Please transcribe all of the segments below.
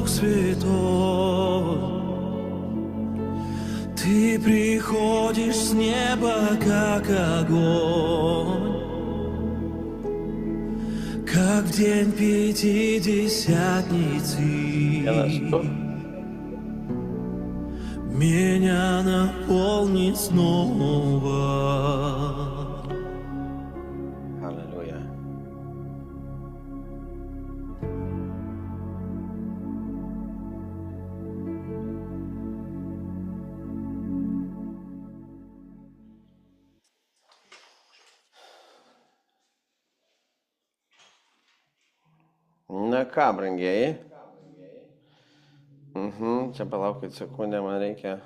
Дух Святой, Ты приходишь с неба, как огонь, как в день Пятидесятницы. Меня наполни снова. Аллилуйя. Na ką, brangieji? Čia palaukit sekundę, man reikia.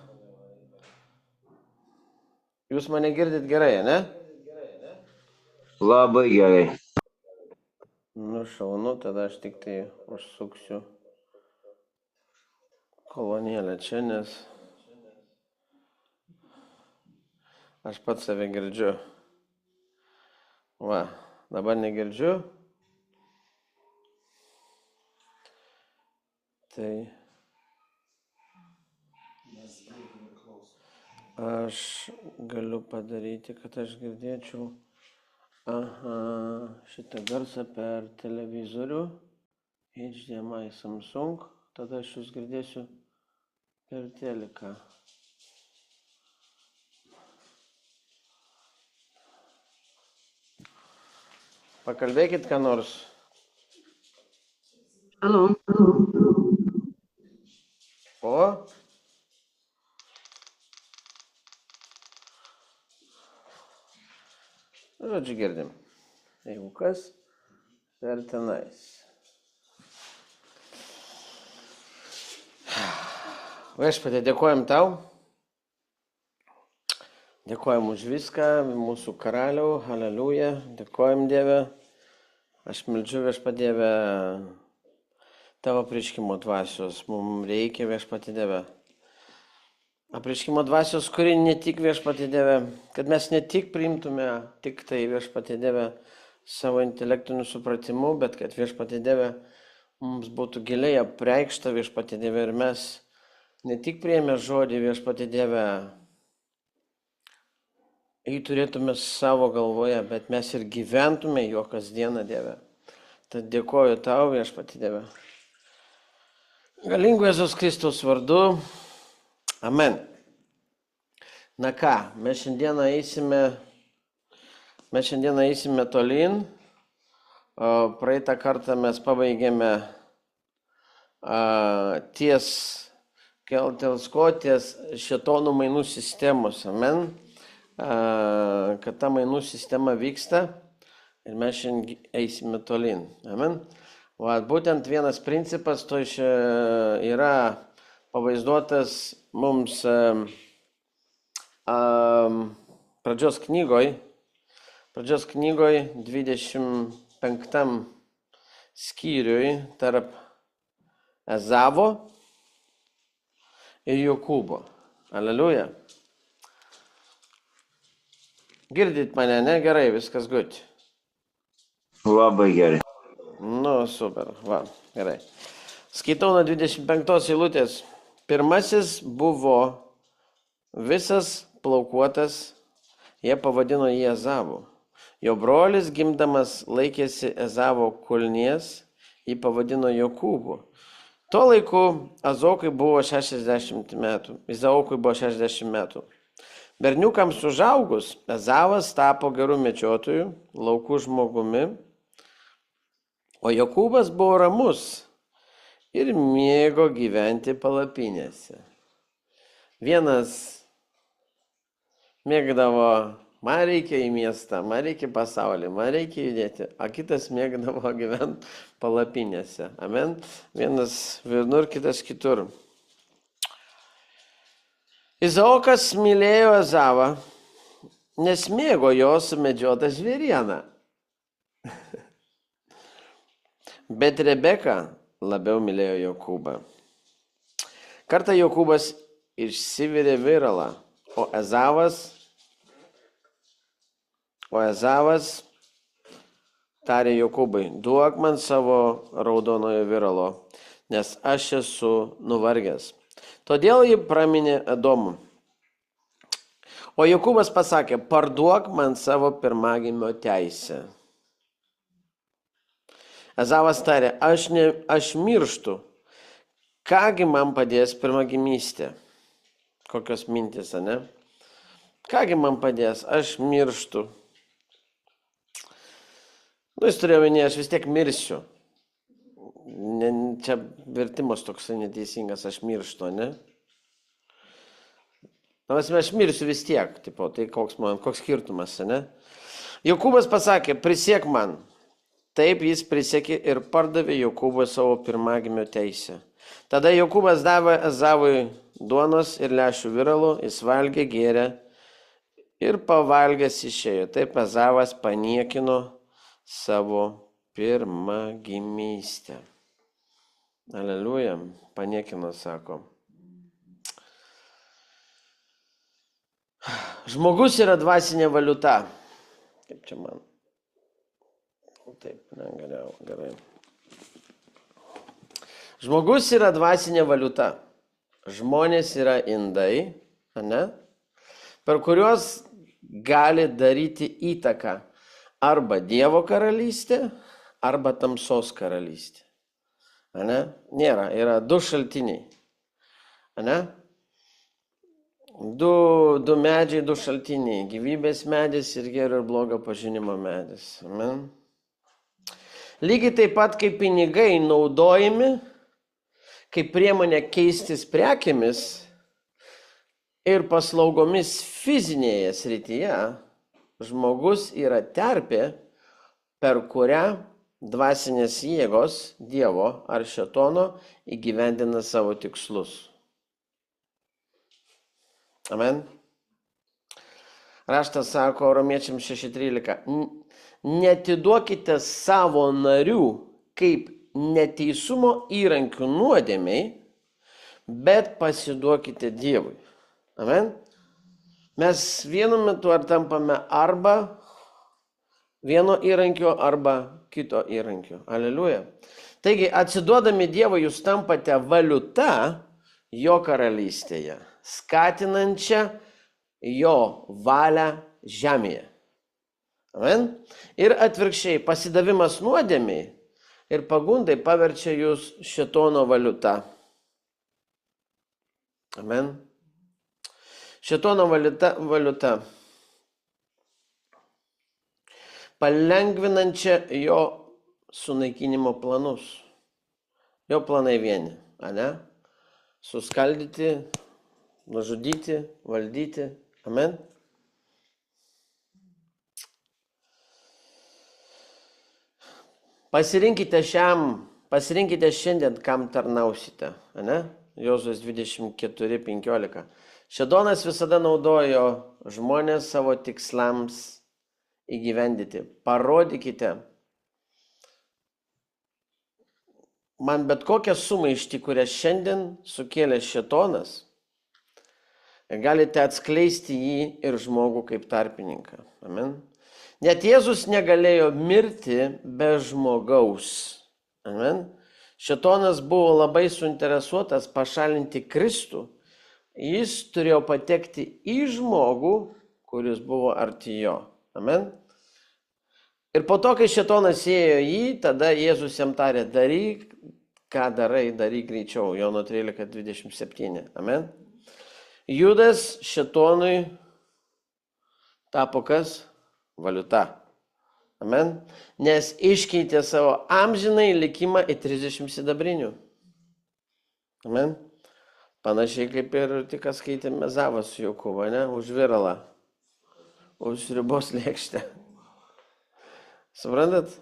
Jūs mane girdit gerai, ne? Labai gerai. Nu, šaunu, tada aš tik tai užsuksiu kolonėlę čia, nes aš pats save girdžiu. Va, dabar negirdžiu. Tai aš galiu padaryti, kad aš girdėčiau šitą garsą per televizorių, HDMI Samsung, tada aš jūs girdėsiu per teliką. Pakalbėkit ką nors. Alô? O? Žodžiu girdim. Jeigu kas, per tenais. Viešpatie, dėkojam tau. Dėkojam už viską, mūsų karaliau, halleluja. Dėkojam Dieve. Aš meldžiu Viešpatie Dieve tavo apreiškimo dvasios. Mums reikia Viešpatie Dieve. Apreiškimo dvasios, kuri ne tik Viešpatie Dieve, kad mes ne tik priimtume tik tai Viešpatie Dieve savo intelektiniu supratimu, bet kad Viešpatie Dieve mums būtų giliai apreikšta Viešpatie Dieve ir mes ne tik priėmę žodį Viešpatie Dieve, jį turėtume savo galvoje, bet mes ir gyventume jo kasdieną Dieve. Tad dėkoju tau Viešpatie Dieve. Galingu Jėzaus Kristaus vardu. Amen. Na ką, mes šiandieną eisime tolyn. Praeitą kartą mes pabaigėme ties šėtonų mainų sistemos. Amen. Kad ta mainų sistema vyksta ir mes šiandien eisime tolyn. Amen. Būtent vienas principas to yra pavaizduotas mums pradžios knygoj 25 skyriui tarp Ezavo ir Jokūbo. Aleliuja. Girdit mane, ne? Gerai, viskas gut. Labai gerai. Nu, super, va, gerai. Skaitau nuo 25 eilutės. Pirmasis buvo visas plaukuotas, jie pavadino jį Ezavu. Jo brolis gimdamas laikėsi Ezavo kulnies, jį pavadino Jokūbu. Tuo laiku Izaokui buvo 60 metų. Berniukams užaugus, Ezavas tapo gerų medžiotojų, laukų žmogumi, o Jokūbas buvo ramus ir mėgo gyventi palapinėse. Vienas mėgdavo, man reikia į miestą, man reikia pasaulį, man reikia judėti, o kitas mėgdavo gyventi palapinėse. Amen. Vienas vienur, kitas kitur. Izaokas mylėjo Ezavą, nes mėgo jo sumedžiotą žvėrieną. Bet Rebeka labiau mylėjo Jokūbą. Kartą Jokūbas išsivirė viralą, o Ezavas tarė Jokūbai, duok man savo raudonojo viralo. nes aš esu nuvargęs. Todėl ji praminė Edomų. O Jokūbas pasakė, parduok man savo pirmagimio teisę. Ezavas tarė, aš mirštu. Kągi man padės pirmagimystė? Kokios mintis, ne? Kągi man padės? Aš mirštu. Jis turėjo minėti, aš vis tiek mirsiu. Čia vertimas toks neteisingas, aš mirštu, ne? Aš mirsiu vis tiek, tipo, tai koks skirtumas, ne? Jokūbas pasakė, prisiek man. Taip jis prisiekė ir pardavė Jokūbui savo pirmagimio teisę. Tada Jokūbas davė Ezavui duonos ir lęšių viralų, jis valgė, gėrė ir pavalgęs išėjo. Taip Ezavas paniekino savo pirmagimystę. Aleliuja, paniekino, sako. Žmogus yra dvasinė valiuta. Kaip čia man? Taip, negalėjau, gerai. Žmogus yra dvasinė valiuta. Žmonės yra indai, ne? Per kuriuos gali daryti įtaką arba Dievo karalystė, arba tamsos karalystė. Ne? Nėra, yra du šaltiniai. Ne? Du medžiai, du šaltiniai. Gyvybės medis ir gėrio ir blogo pažinimo medis. Amen. Lygiai taip pat kaip pinigai naudojami, kaip priemonė keistis prekėmis ir paslaugomis fizinėje srityje, žmogus yra terpė, per kurią dvasinės jėgos Dievo ar šėtono įgyvendina savo tikslus. Amen. Raštas sako Romiečiams 6:13. Netiduokite savo narių kaip neteisumo įrankių nuodėmiai, bet pasiduokite Dievui. Amen. Mes vienu metu ar tampame arba vieno įrankio, arba kito įrankio. Aleliuja. Taigi, atsiduodami Dievui, jūs tampate valiuta jo karalystėje, skatinančią jo valią žemėje. Amen. Ir atvirkščiai, pasidavimas nuodėmiai ir pagundai paverčia jūs šėtono valiuta. Amen. Šėtono valiuta. Palengvinančia jo sunaikinimo planus. Jo planai vieni, ane? Suskaldyti, nužudyti, valdyti. Amen. Pasirinkite šiandien, kam tarnausite. Ane? Jozuės 24:15. Šėtonas visada naudojo žmonės savo tikslams įgyvendyti. Parodykite man bet kokią sumaištį, kurią šiandien sukėlė šėtonas, galite atskleisti jį ir žmogų kaip tarpininką. Amen. Net Jėzus negalėjo mirti be žmogaus. Amen. Šėtonas buvo labai suinteresuotas pašalinti Kristų. Jis turėjo patekti į žmogų, kuris buvo arti jo. Amen. Ir po to, kai šėtonas ėjo jį, tada Jėzus jam tarė, daryk, ką darai, daryk greičiau. Jono 13:27. Amen. Judas šėtonui tapo kas? Valiuta. Amen. Nes iškeitė savo amžinai likimą į 30 sidabrinių. Amen. Panašiai kaip ir tik skaitėme Ezavas su Jokūbu, ne? Už viralą. Už sriubos lėkštę. Suprantat?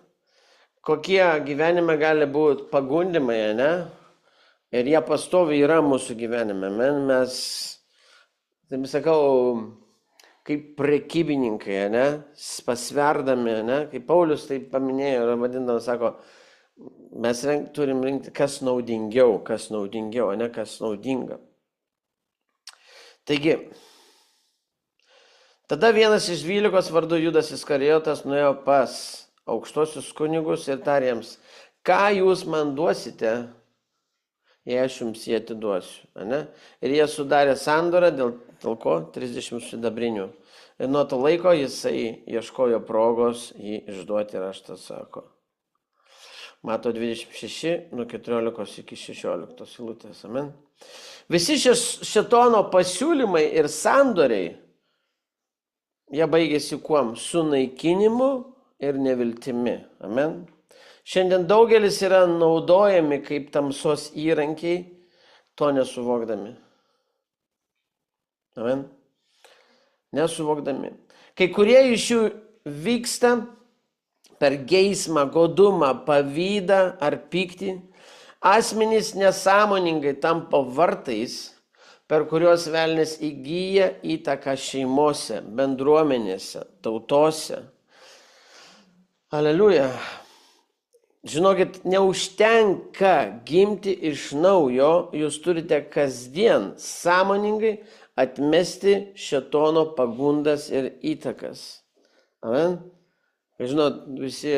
Kokie gyvenime gali būti pagundimai, ne? Ir jie pastoviai yra mūsų gyvenime. Mes, taip sakau, kaip prekybininkai, ne? Pasverdami, ne? Kaip Paulius tai paminėjo ir vadindavo, sako, mes turim rinkti, kas naudingiau, ne kas naudinga. Taigi, tada vienas iš 12 vardu Judas Iskarijotas nuėjo pas aukštosius kunigus ir tarė jiems, ką jūs man duosite jei aš jums jį atiduosiu. Ane? Ir jie sudarė sandorą dėl ko 30 sidabrinių. Ir nuo to laiko jisai ieškojo progos jį išduoti, raštas sako. Mato 26, nuo 14 iki 16 eilutės. Amen. Visi šėtono pasiūlymai ir sandoriai, jie baigėsi kuom? Sunaikinimu ir neviltimi. Amen. Šiandien daugelis yra naudojami kaip tamsos įrankiai, to nesuvokdami. Amen. Nesuvokdami. Kai kurie iš jų vyksta per geismą, godumą, pavydą ar pyktį. Asmenys nesąmoningai tampa vartais, per kuriuos velnias įgyja įtaką šeimose, bendruomenėse, tautose. Aleliuja. Žinokit, neužtenka gimti iš naujo, jūs turite kasdien sąmoningai atmesti šėtono pagundas ir įtakas. Amen. Žinot, visi,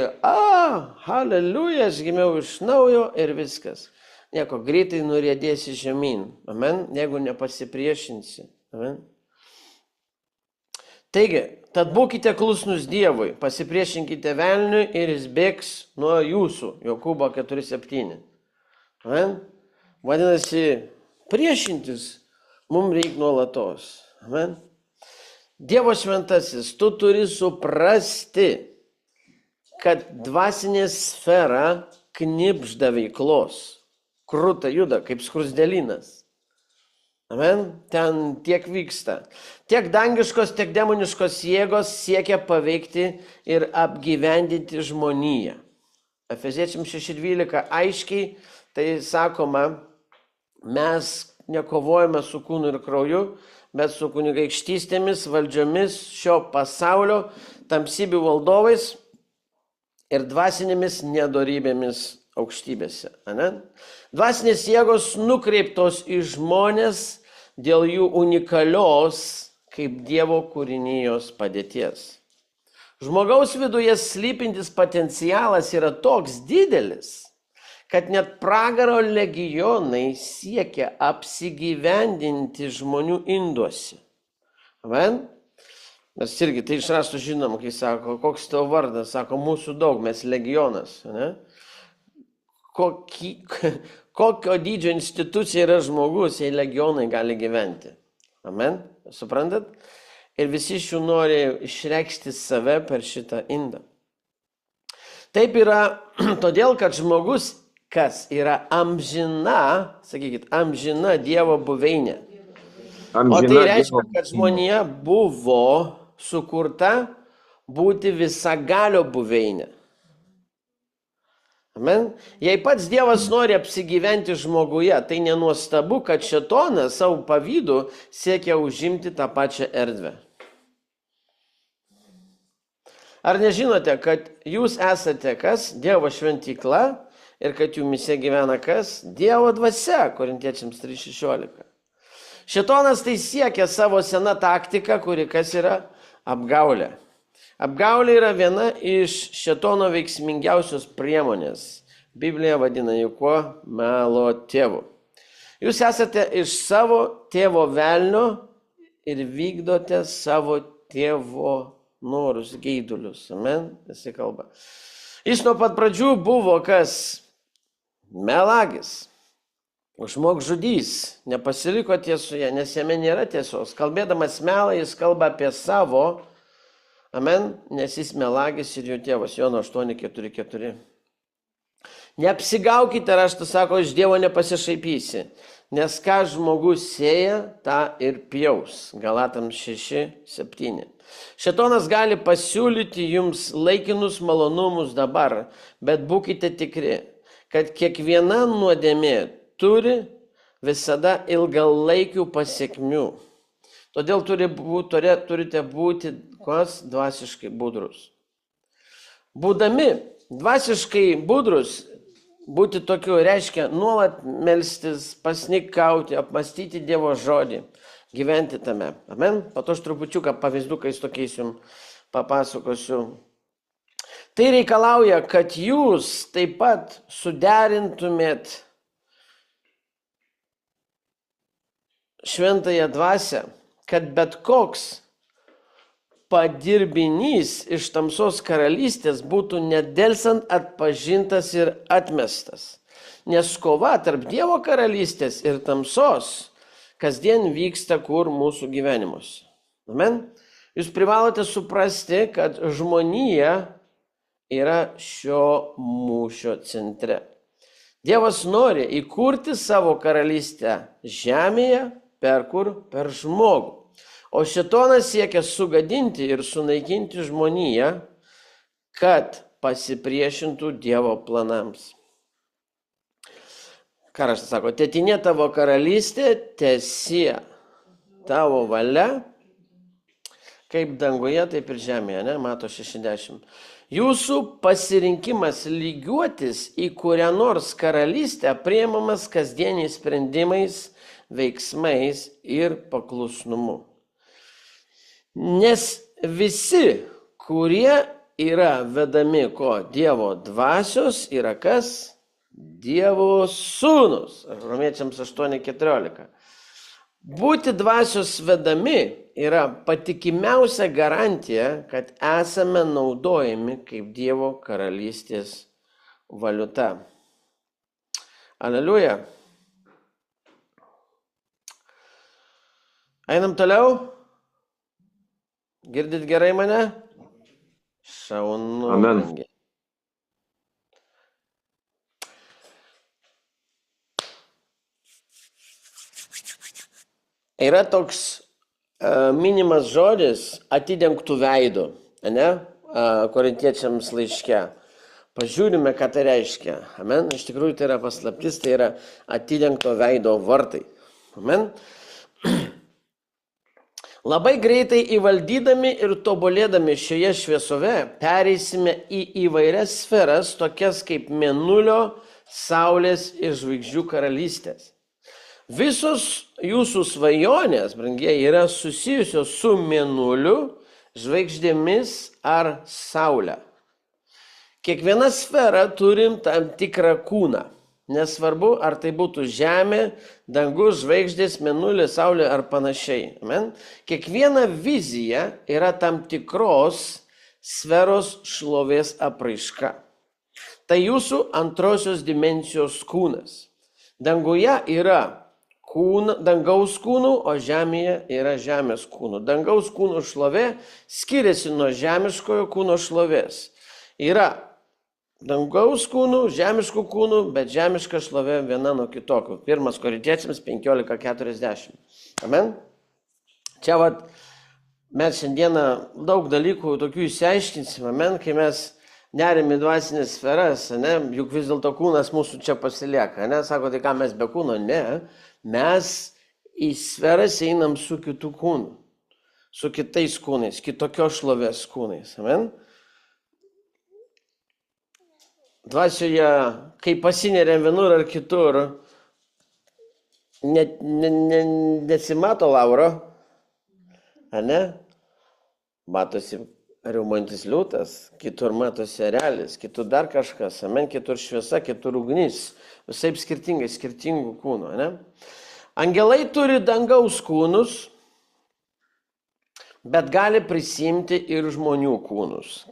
halleluja, aš gimiau iš naujo ir viskas. Nieko, greitai nuriedėsi žemyn. Amen. Jeigu nepasipriešinsi. Amen. Taigi, tad būkite klusnus Dievui, pasipriešinkite velniui ir jis bėgs nuo jūsų. Jokūbo 4:7. Amen. Vadinasi, priešintis mums reikia nuolatos. Amen. Dievo šventasis, tu turi suprasti, kad dvasinė sfera knibžda veiklos. Krūta juda, kaip skrusdelinas. Amen. Ten tiek vyksta. Tiek dangiškos, tiek demoniškos jėgos siekia paveikti ir apgyvendinti žmoniją. Efeziečiams 6:12 aiškiai tai sakoma, mes nekovojame su kūnu ir krauju, bet su kunigaikštystėmis, valdžiomis, šio pasaulio, tamsybių valdovais ir dvasinėmis nedorybėmis aukštybėse. Ane? Dvasinės jėgos nukreiptos į žmonės dėl jų unikalios kaip Dievo kūrinijos padėties. Žmogaus viduje slypintis potencialas yra toks didelis, kad net pragaro legionai siekia apsigyvendinti žmonių induose. Amen? Mes irgi tai iš raštų žinom, kai sako, koks tavo vardas, sako, mūsų daug, mes legionas. Ne? Kokio dydžio institucija yra žmogus, jei legionai gali gyventi. Amen? Suprantat? Ir visi iš jų nori išreikšti save per šitą indą. Taip yra todėl, kad žmogus, kas yra amžina, sakykit, amžina Dievo buveinė. O tai reiškia, kad žmonija buvo sukurta būti visagalio buveinė. Amen. Jei pats Dievas nori apsigyventi žmoguje, tai nenuostabu, kad šėtonas savo pavydu siekia užimti tą pačią erdvę. Ar nežinote, kad jūs esate kas? Dievo šventykla ir kad jumise gyvena kas? Dievo dvasia, Korintiečiams 3:16. Šėtonas tai siekia savo seną taktiką, kuri kas yra apgaulė. Apgaulė yra viena iš šėtono veiksmingiausios priemonės. Biblija vadina jį kuo? Melo tėvu. Jūs esate iš savo tėvo velnio ir vykdote savo tėvo norus, geidulius. Amen? Visi kalba. Jis nuo pat pradžių buvo kas? Melagis. Žmogžudys. Nepasiliko tiesoje, nes jame nėra tiesos. Kalbėdamas melą, jis kalba apie savo. Amen, nes jis melagis ir jų tėvas. Jono 8:4:4. Neapsigaukite, raštas sako, iš Dievo nepasišaipysi, nes ką žmogus sėja, tą ir pjaus. Galatams 6:7. Šėtonas gali pasiūlyti jums laikinus malonumus dabar, bet būkite tikri, kad kiekviena nuodėmė turi visada ilgalaikių pasiekmių. Todėl turite būti dvasiškai budrus. Būdami dvasiškai budrus, būti tokiu reiškia nuolat melstis, pasnikauti, apmastyti Dievo žodį, gyventi tame. Amen? Po to aš trupučiuką pavyzdukais tokiais jums papasakosiu. Tai reikalauja, kad jūs taip pat suderintumėt šventąją dvasią, kad bet koks padirbinys iš tamsos karalystės būtų nedelsant atpažintas ir atmestas. Nes kova tarp Dievo karalystės ir tamsos kasdien vyksta kur mūsų gyvenimuose. Amen. Jūs privalote suprasti, kad žmonija yra šio mūšio centre. Dievas nori įkurti savo karalystę žemėje, per kur? Per žmogų. O šėtonas siekia sugadinti ir sunaikinti žmoniją, kad pasipriešintų Dievo planams. Ką raštas sako? Tetinė tavo karalystė, teesie tavo valia, kaip danguje, taip ir žemėje, ne? Mato 60. Jūsų pasirinkimas lygiuotis į kurią nors karalystę priimamas kasdieniais sprendimais, veiksmais ir paklusnumu. Nes visi, kurie yra vedami ko? Dievo dvasios, yra kas? Dievo sūnus. Romiečiams 8:14. Būti dvasios vedami yra patikimiausia garantija, kad esame naudojami kaip Dievo karalystės valiuta. Aleliuja. Einam toliau. Girdit gerai mane? Šaunu. Amen. Yra toks minimas žodis atidengtų veidų, ne? Korintiečiams laiške. Pažiūrime, ką tai reiškia. Amen. Iš tikrųjų tai yra paslaptis, tai yra atidengto veido vartai. Amen. Labai greitai įvaldydami ir tobulėdami šioje šviesove pereisime į įvairias sferas, tokias kaip mėnulio, saulės ir žvaigždžių karalystės. Visos jūsų svajonės, brangieji, yra susijusios su mėnuliu, žvaigždėmis ar saulė. Kiekviena sfera turim tam tikrą kūną. Nesvarbu, ar tai būtų žemė, dangus, žvaigždės, mėnulė, saulė ar panašiai. Amen? Kiekviena vizija yra tam tikros sferos šlovės apraiška. Tai jūsų antrosios dimensijos kūnas. Danguje yra dangaus kūnų, o žemėje yra žemės kūnų. Dangaus kūnų šlovė skiriasi nuo žemiškojo kūno šlovės. Yra dangaus kūnų, žemiškų kūnų, bet žemiška šlovė viena nuo kitokių. 1 Korintiečiams 15:40. Amen. Čia mes šiandieną daug dalykų tokių išsiaiškinsime, amen, kai mes nerim į dvasinės sferas, ne, juk vis dėlto kūnas mūsų čia pasilieka, ne, sako, tai ką mes be kūno, ne, mes į sferas einam su kitų kūnų, su kitais kūnais, kitokios šlovės kūnais, amen. Dvasioje, kai pasineriam vienur ar kitur, nesimato lauro, ne, matosi riaumantis liūtas, kitur matosi erelis, kitur dar kažkas, amen, kitur šviesa, kitur ugnis, visai skirtingų kūnų, ne? Angelai turi dangaus kūnus, bet gali prisimti ir žmonių kūnus,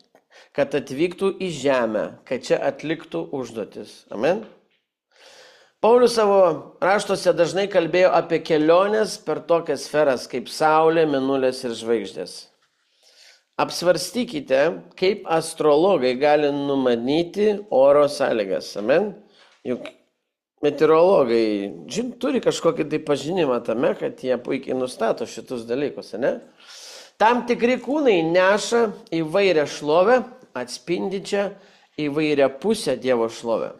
kad atvyktų į žemę, kad čia atliktų užduotis, amen. Paulius savo raštuose dažnai kalbėjo apie keliones per tokias sferas kaip saulė, mėnulės ir žvaigždės. Apsvarstykite, kaip astrologai gali numanyti oro sąlygas. Amen. Juk meteorologai turi kažkokį tai pažinimą tame, kad jie puikiai nustato šitus dalykus. Ne? Tam tikri kūnai neša įvairią šlovę, atspindinčią įvairią pusę Dievo šlovę.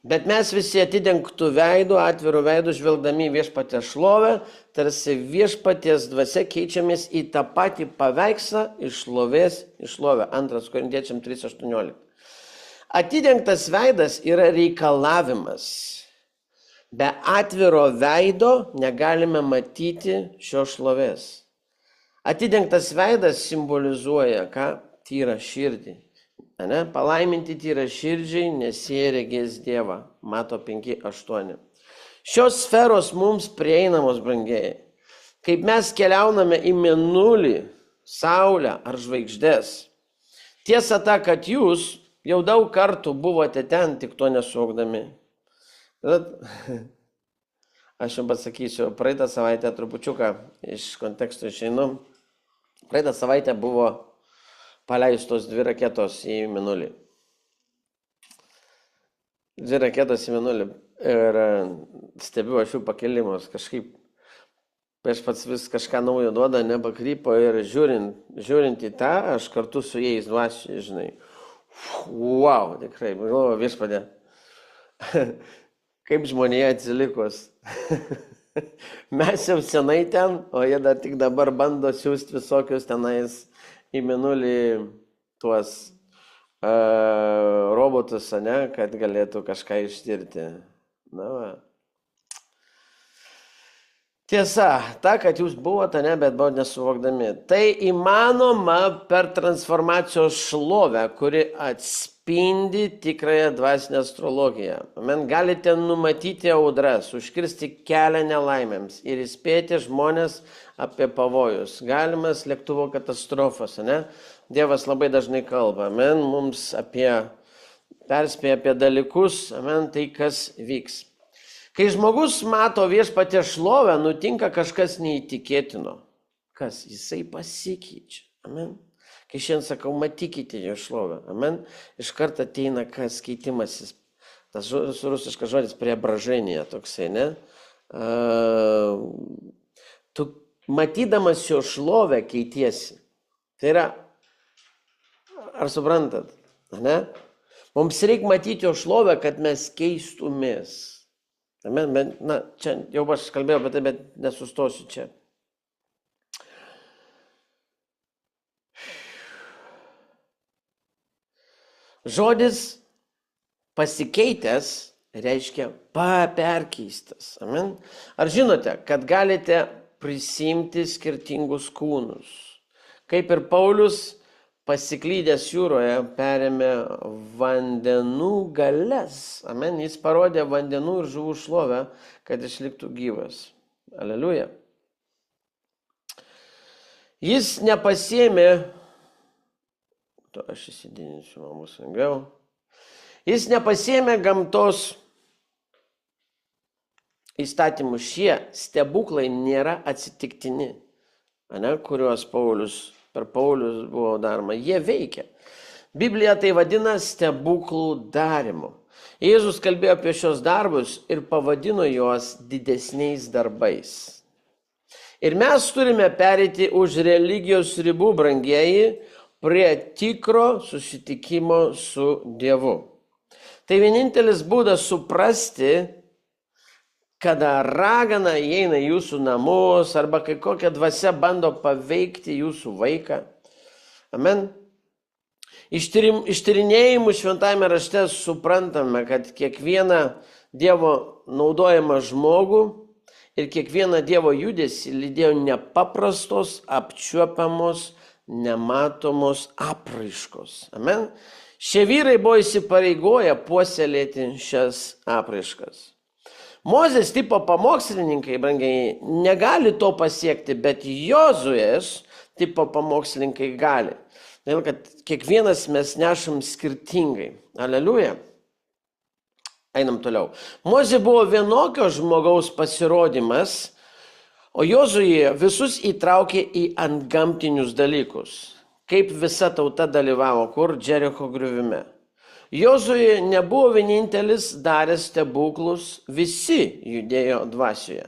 Bet mes visi atidengtų veidų, atvirų veidų, žvelgdami viešpaties šlovę, tarsi viešpaties dvasia keičiamės į tą patį paveikslą iš šlovės į šlovę. 2 Korintiečiams 3:18. Atidengtas veidas yra reikalavimas. Be atviro veido negalime matyti šios šlovės. Atidengtas veidas simbolizuoja, ką? Tyrą širdį. Ne? Palaiminti tyrą širdžiai, nes jie regės Dievą. Mato 5:8. Šios sferos mums prieinamos, brangieji. Kaip mes keliauname į mėnulį, saulę ar žvaigždės. Tiesa ta, kad jūs jau daug kartų buvote ten, tik to nesuvokdami. Aš jums pasakysiu, praeitą savaitę trupučiuką iš konteksto išeinu. Praeitą savaitę buvo paleistos 2 raketos į mėnulį. 2 raketos į mėnulį ir stebiu aš jų pakelimus. Kažkaip aš pats vis kažką naujo duoda, nepakrypo ir žiūrint į tą, aš kartu su jais dvasiai, žinai. Wow, tikrai, galvoju, Viešpatie, kaip žmonėje atsilikus. Mes jau senai ten, o jie dar tik dabar bando siūsti visokius tenais į mėnulį tuos robotus, ne, kad galėtų kažką ištirti. Na va. Tiesa, ta, kad jūs buvote, ne, bet buvote nesuvokdami. Tai įmanoma per transformacijos šlovę, kuri atspindi tikrąją dvasinę astrologiją. Amen. Galite numatyti audras, užkirsti kelią nelaimėms ir įspėti žmonės apie pavojus. Galimas lėktuvo katastrofas, ne? Dievas labai dažnai kalba, amen, mums perspėja apie dalykus, amen, tai kas vyks. Kai žmogus mato Viešpatie šlovę, nutinka kažkas neįtikėtino. Kas? Jisai pasikeičia. Amen. Kai šiandien sakau, matykite jo šlovę. Amen. Iš karto ateina kas keitimasis. Tas rusiškas žodis preobraženija toksai, ne? Tu matydamas jo šlovę keitiesi. Tai yra, ar suprantat? Ne? Mums reikia matyti jo šlovę, kad mes keistumės. Amen. Na, čia jau aš kalbėjau apie tai, bet nesustosiu čia. Žodis pasikeitęs reiškia perkeistas. Amen. Ar žinote, kad galite prisimti skirtingus kūnus? Kaip ir Paulius pasiklydęs jūroje perėmė vandenų galias. Amen. Jis parodė vandenų ir žuvų šlovę, kad išliktų gyvas. Aleliuja. Jis nepasiėmė, aš įsidinsiu, man bus lengviau. Jis nepasiėmė gamtos įstatymų. Šie stebuklai nėra atsitiktini, kuriuos per Paulius buvo daroma. Jie veikia. Biblija tai vadina stebuklų darimu. Jėzus kalbėjo apie šios darbus ir pavadino juos didesniais darbais. Ir mes turime pereiti už religijos ribų, brangieji, prie tikro susitikimo su Dievu. Tai vienintelis būdas suprasti, kada ragana įeina į jūsų namus arba kai kokia dvasia bando paveikti jūsų vaiką. Amen. Iš tyrinėjimų šventajame rašte suprantame, kad kiekvieną Dievo naudojamą žmogų ir kiekvieną Dievo judesį lydėjo nepaprastos, apčiuopiamos, nematomos apraiškos. Amen. Šie vyrai buvo įsipareigoję puoselėti šias apraiškas. Mozės tipo pamokslininkai, brangiai, negali to pasiekti, bet Jozuės tipo pamokslininkai gali. Dėl kad kiekvienas mes nešam skirtingai. Aleliuja. Einam toliau. Mozė buvo vienokio žmogaus pasirodymas, o Jozuė visus įtraukė į antgamtinius dalykus. Kaip visa tauta dalyvavo, kur Džericho griuvime. Jozuė nebuvo vienintelis daręs stebuklus, visi judėjo dvasioje.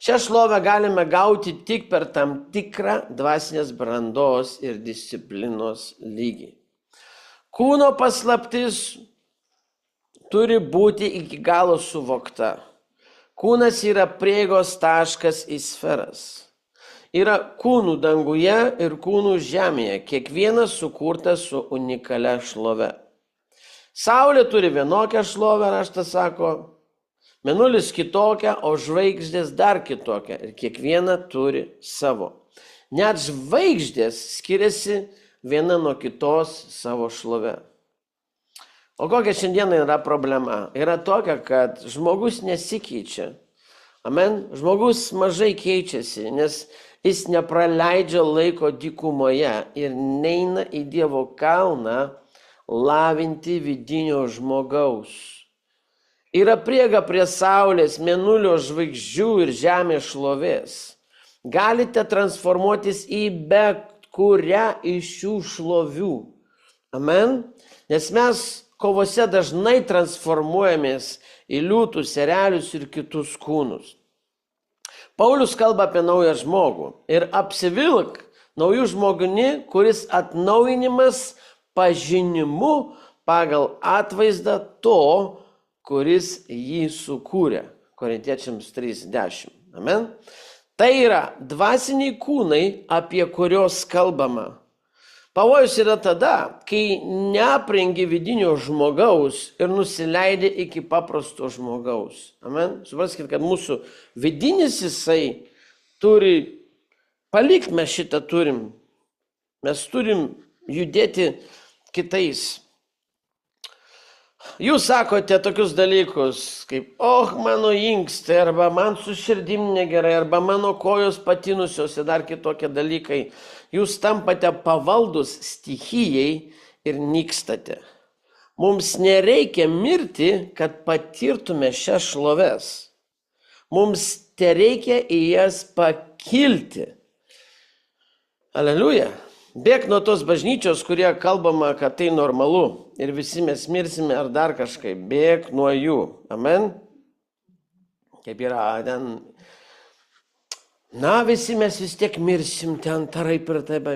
Šią šlovę galime gauti tik per tam tikrą dvasinės brandos ir disciplinos lygį. Kūno paslaptis turi būti iki galo suvokta. Kūnas yra prieigos taškas į sferas. Yra kūnų danguje ir kūnų žemėje, kiekvienas sukurtas su unikalia šlove. Saulė turi vienokią šlovę, raštas sako, mėnulis kitokią, o žvaigždės dar kitokią ir kiekviena turi savo. Net žvaigždės skiriasi viena nuo kitos savo šlove. O kokia šiandieną yra problema? Yra tokia, kad žmogus nesikeičia. Amen. Žmogus mažai keičiasi, nes jis nepraleidžia laiko dykumoje ir neina į Dievo kalną lavinti vidinio žmogaus. Yra prieiga prie saulės, mėnulio, žvaigždžių ir žemės šlovės. Galite transformuotis į bet kurią iš šių šlovių. Amen. Nes mes kovose dažnai transformuojamės į liūtus, erelius ir kitus kūnus. Paulius kalba apie naują žmogų ir apsivilk naujų žmogumi, kuris atnaujinimas pažinimu pagal atvaizdą to, kuris jį sukūrė. Korintiečiams 3:10. Amen. Tai yra dvasiniai kūnai, apie kurios kalbama. Pavojus yra tada, kai neaprengi vidinio žmogaus ir nusileidi iki paprasto žmogaus. Amen. Supraskite, kad mūsų vidinis jisai turi, palikti mes šitą turim. Mes turim judėti kitais. Jūs sakote tokius dalykus, kaip, mano inkstai, arba man su širdim negerai, arba mano kojos patinusios ir dar kitokie dalykai. Jūs tampate pavaldus stichijai ir nykstate. Mums nereikia mirti, kad patirtume šias šloves. Mums tereikia į jas pakilti. Aleliuja. Bėk nuo tos bažnyčios, kurie kalbama, kad tai normalu ir visi mes mirsime ar dar kažkaip. Bėk nuo jų. Amen. Kaip yra ten. Na, visi mes vis tiek mirsim ten taraip ir taip.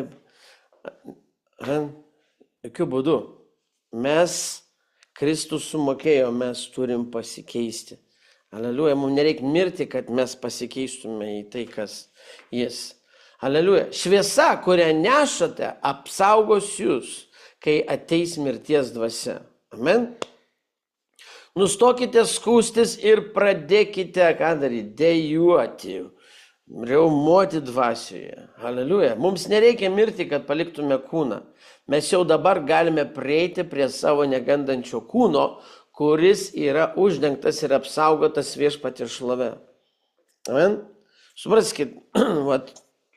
Jokių būdų. Mes, Kristus sumokėjo, mes turim pasikeisti. Aleliuja, mums nereikia mirti, kad mes pasikeistume į tai, kas jis. Aleliuja. Šviesa, kurią nešate, apsaugos jūs, kai ateis mirties dvasia. Amen. Nustokite skūstis ir pradėkite, ką daryti, dejuoti, riaumoti dvasioje. Aleliuja. Mums nereikia mirti, kad paliktume kūną. Mes jau dabar galime prieiti prie savo negandančio kūno, kuris yra uždengtas ir apsaugotas viešpaties šlove. Amen. Supraskit,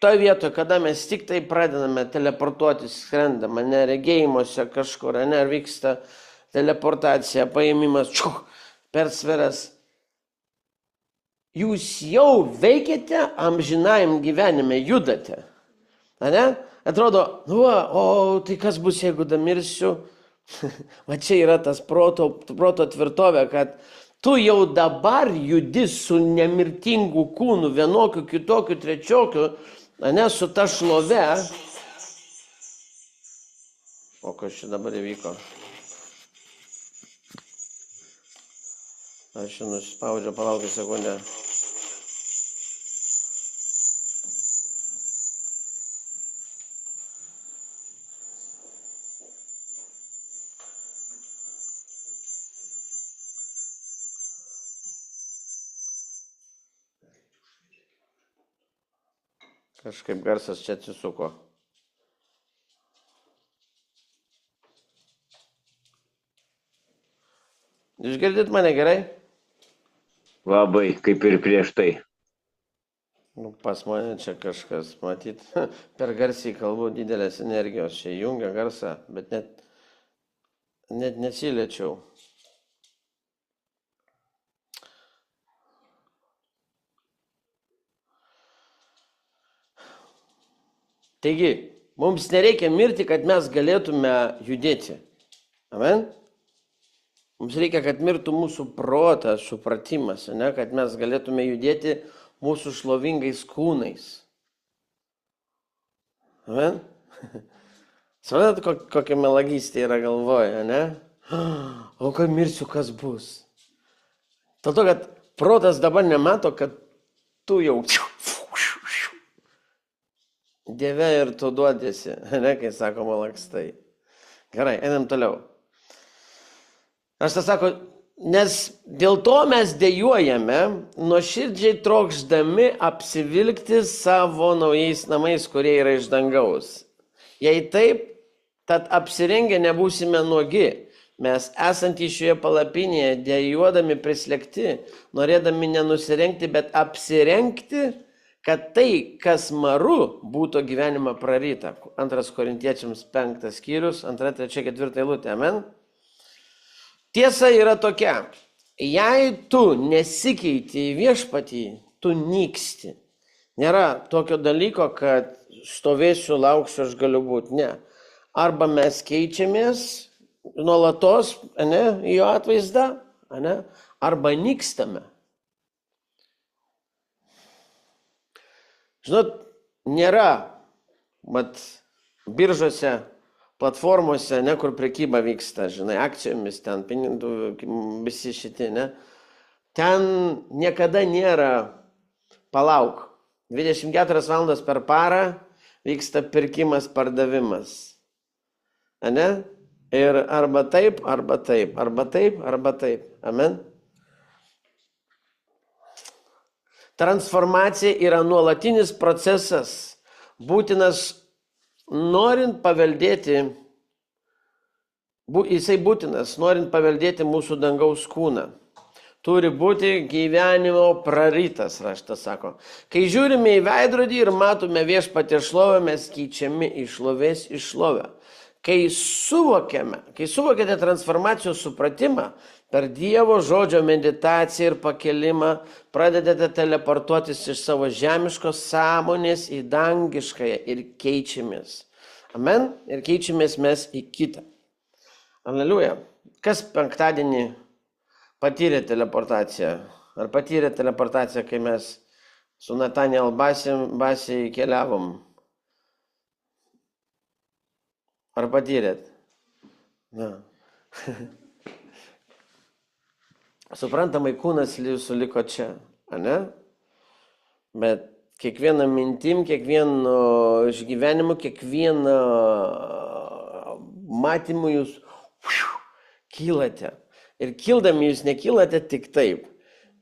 toje vietoje, kada mes tik tai pradedame teleportuotis, skrendame, regėjimuose kažkur, vyksta teleportacija, paėmimas, persveras. Jūs jau veikiate amžinajam gyvenime, judate. Ne? Atrodo, tai kas bus, jeigu damirsiu? Va čia yra tas proto tvirtovė, kad tu jau dabar judi su nemirtingu kūnu, vienokiu, kitokiu, trečiokiu, su ta šlove. O kas čia dabar įvyko? Aš čia nuspaudžiu, palaukį sekundę. Kažkaip garsas čia atsisuko. Jūs girdit mane gerai? Labai, kaip ir prieš tai. Pas mane čia kažkas, matyt, per garsiai kalbu, didelės energijos čia jungia garsą, bet net nesiliečiau. Taigi, mums nereikia mirti, kad mes galėtume judėti. Amen? Mums reikia, kad mirtų mūsų protas, supratimas, kad mes galėtume judėti mūsų šlovingais kūnais. Amen? Suprantat, kokia melagystė yra galvoje, ne? O kai mirsiu, kas bus? Dėl to, kad protas dabar nemato, kad tu jau Dieve ir tu duodėsi, kai sakoma lakstai. Gerai, einam toliau. Aš tas sako, nes dėl to mes dejuojame, nuoširdžiai trokšdami apsivilkti savo naujais namais, kurie yra iš dangaus. Jei taip, tad apsirengę nebūsime nuogi, Mes esantys šioje palapinėje, dėjuodami prislėgti, norėdami nenusirengti, bet apsirengti, kad tai, kas maru, būtų gyvenimą praryta. 2 Korintiečiams 5 skyrius, 2, 3, 4 eilutė. Amen. Tiesa yra tokia, jei tu nesikeiti į viešpatį, tu nyksti. Nėra tokio dalyko, kad stovėsiu, lauksiu, aš galiu būti. Ne. Arba mes keičiamės nuolatos, ne, į jo atvaizdą, ne, arba nykstame. Žinot, nėra biržose, platformose, ne, kur prekyba vyksta, žinai, akcijomis ten, visi šitie, ne. Ten niekada nėra palauk. 24 valandas per parą vyksta pirkimas, pardavimas. Ne? Ir arba taip, arba taip, arba taip, arba taip. Amen. Transformacija yra nuolatinis procesas, būtinas norint paveldėti, jisai būtinas, norint paveldėti mūsų dangaus kūną. Turi būti gyvenimo prarytas, raštas sako. Kai žiūrime į veidrodį ir matome viešpatie šlovę, mes keičiami iš šlovės į šlovę. Kai suvokėte transformacijos supratimą, per Dievo žodžio meditaciją ir pakelimą pradedate teleportuotis iš savo žemiškos sąmonės į dangiškąją ir keičiamės. Amen? Ir keičiamės mes į kitą. Aleliuja. Kas penktadienį patyrė teleportaciją? Ar patyrė teleportaciją, kai mes su Nathaniel Basiai keliavom? Ar patyrėt? Na. Suprantamai, kūnas jūsų liko čia, ne? Bet kiekvieną mintim, kiekvieno išgyvenimu, kiekvieną matymu jūs kylate. Ir kildami jūs nekylate tik taip.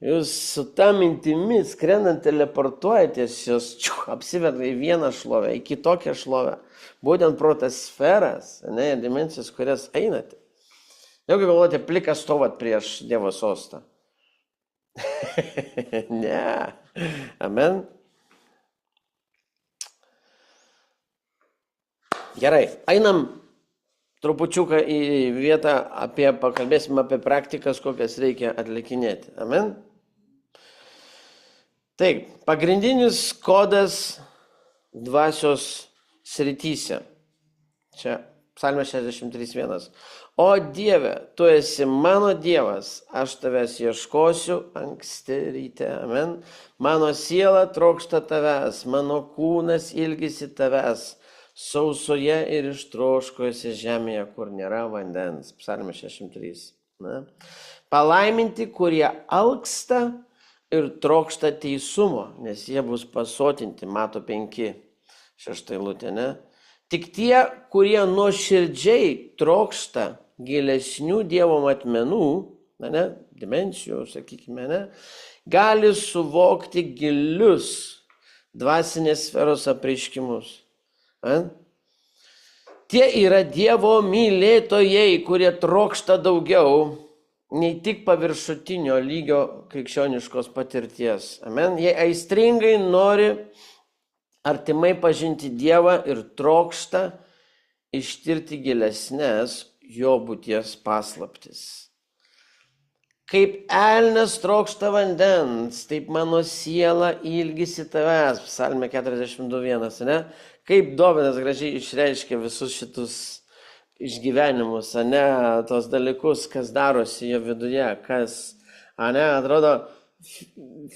Jūs su ta mintimi skrendant teleportuojatės, jūs apsiveda į vieną šlovę, į kitokią šlovę. Būtent pro tas sferas, ne, dimensijas, kurias einate. Jeigu galvote, plikas stovat prieš Dievo sostą. Ne. Amen. Gerai, einam trupučiuką į vietą, pakalbėsim apie praktikas, kokias reikia atlikinėti. Amen. Taip, pagrindinis kodas dvasios srityse. Čia Psalmė 63:1. O Dieve, tu esi mano Dievas, aš tavęs ieškosiu anksti ryte. Amen. Mano siela trokšta tavęs, mano kūnas ilgisi tavęs, sausoje ir ištroškojusi žemėje, kur nėra vandens. Psalmė 63. Na. Palaiminti, kurie alksta ir trokšta teisumo, nes jie bus pasotinti. Mato 5:6 eilutė, ne? Tik tie, kurie nuoširdžiai trokšta gilesnių Dievo matmenų, ne, dimensijų, sakykime, ne, gali suvokti gilius dvasinės sferos apreiškimus. Tie yra Dievo mylėtojai, kurie trokšta daugiau nei tik paviršutinio lygio krikščioniškos patirties. Amen. Jie aistringai nori artimai pažinti Dievą ir trokšta ištirti gilesnės jo būties paslaptis. Kaip elnias trokšta vandens, taip mano siela ilgisi tavęs. Psalmė 42:1, ne? Kaip Dovydas gražiai išreiškia visus šitus išgyvenimus, ne, tos dalykus, kas darosi jo viduje, kas, ne, atrodo,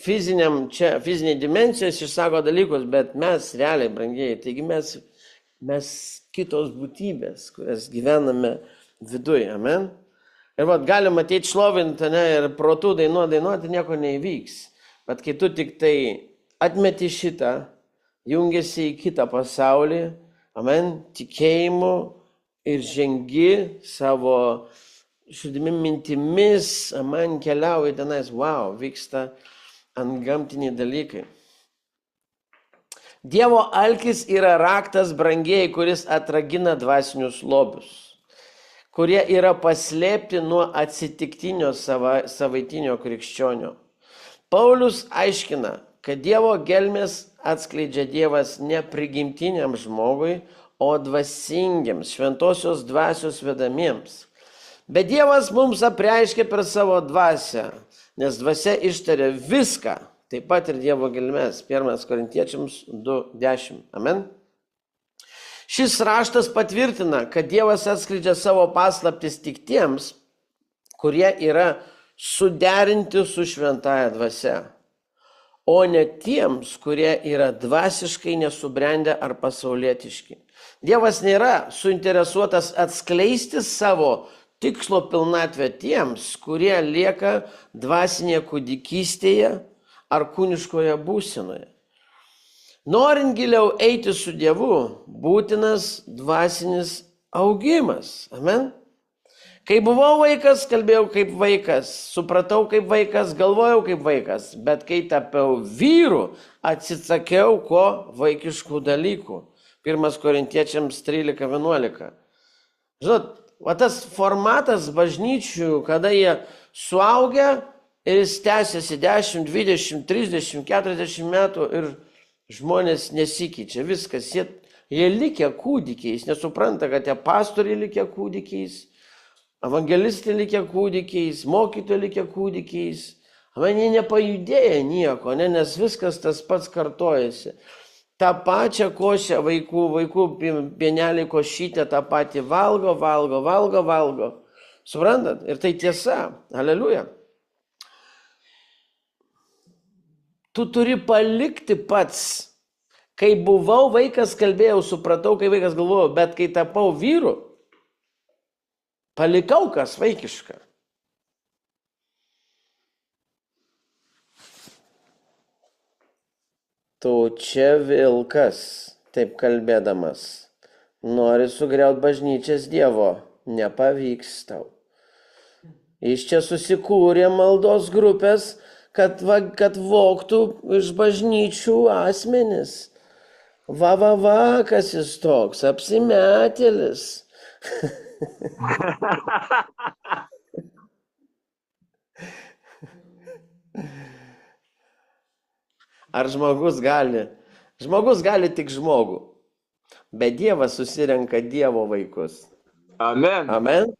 fiziniai dimensijos išsako dalykus, bet mes realiai, brangiai, taigi mes kitos būtybės, kurias gyvename viduje, amen. Ir galim ateiti šlovinti, ne, ir protų dainuoti, nieko neįvyks. Bet kai tu tik tai atmeti šitą, jungiasi į kitą pasaulį, amen, tikėjimu ir žengi savo širdimi mintimis, man keliauja tenais, wow, vyksta antgamtiniai dalykai. Dievo alkis yra raktas, brangiai, kuris atragina dvasinius lobius. kurie yra paslėpti nuo atsitiktinio savaitinio krikščionio. Paulius aiškina, kad Dievo gelmės atskleidžia Dievas ne prigimtiniam žmogui, o dvasingiams, šventosios dvasios vedamiems. Bet Dievas mums apreiškia per savo dvasią, nes dvasia ištaria viską, taip pat ir Dievo gelmės. 1 Korintiečiams 2:10. Amen. Šis raštas patvirtina, kad Dievas atskleidžia savo paslaptis tik tiems, kurie yra suderinti su šventąja dvasia, o ne tiems, kurie yra dvasiškai nesubrendę ar pasaulietiški. Dievas nėra suinteresuotas atskleisti savo tikslo pilnatvę tiems, kurie lieka dvasinėje kūdikystėje ar kūniškoje būsenoje. Norint giliau eiti su Dievu, būtinas dvasinis augimas. Amen. Kai buvau vaikas, kalbėjau kaip vaikas, supratau kaip vaikas, galvojau kaip vaikas, bet kai tapau vyru, atsisakiau ko vaikiškų dalykų. 1 Korintiečiams 13:11. Žinot, tas formatas bažnyčių, kada jie suaugia ir jis tęsiasi 10, 20, 30, 40 metų ir žmonės nesikeičia, viskas, jie likę kūdikiais, nesupranta, kad tie pastoriai likę kūdikiais, evangelistai likę kūdikiais, mokytojai likę kūdikiais, jie nepajudėja nieko, nes viskas tas pats kartojasi. Ta pačią košę vaikų pienelį košytę, tą patį valgo. Suprantat? Ir tai tiesa. Aleliuja. Tu turi palikti pats. Kai buvau vaikas, kalbėjau, supratau, kai vaikas galvojau, bet kai tapau vyru, palikau kas vaikiška. Tu čia vilkas, taip kalbėdamas, nori sugriauti bažnyčias Dievo, nepavyks tau. Iš čia susikūrė maldos grupės, kad vogtų iš bažnyčių asmenis. Kas jis toks, apsimetėlis. Ar žmogus gali? Žmogus gali tik žmogų, bet Dievas susirenka Dievo vaikus. Amen. Amen.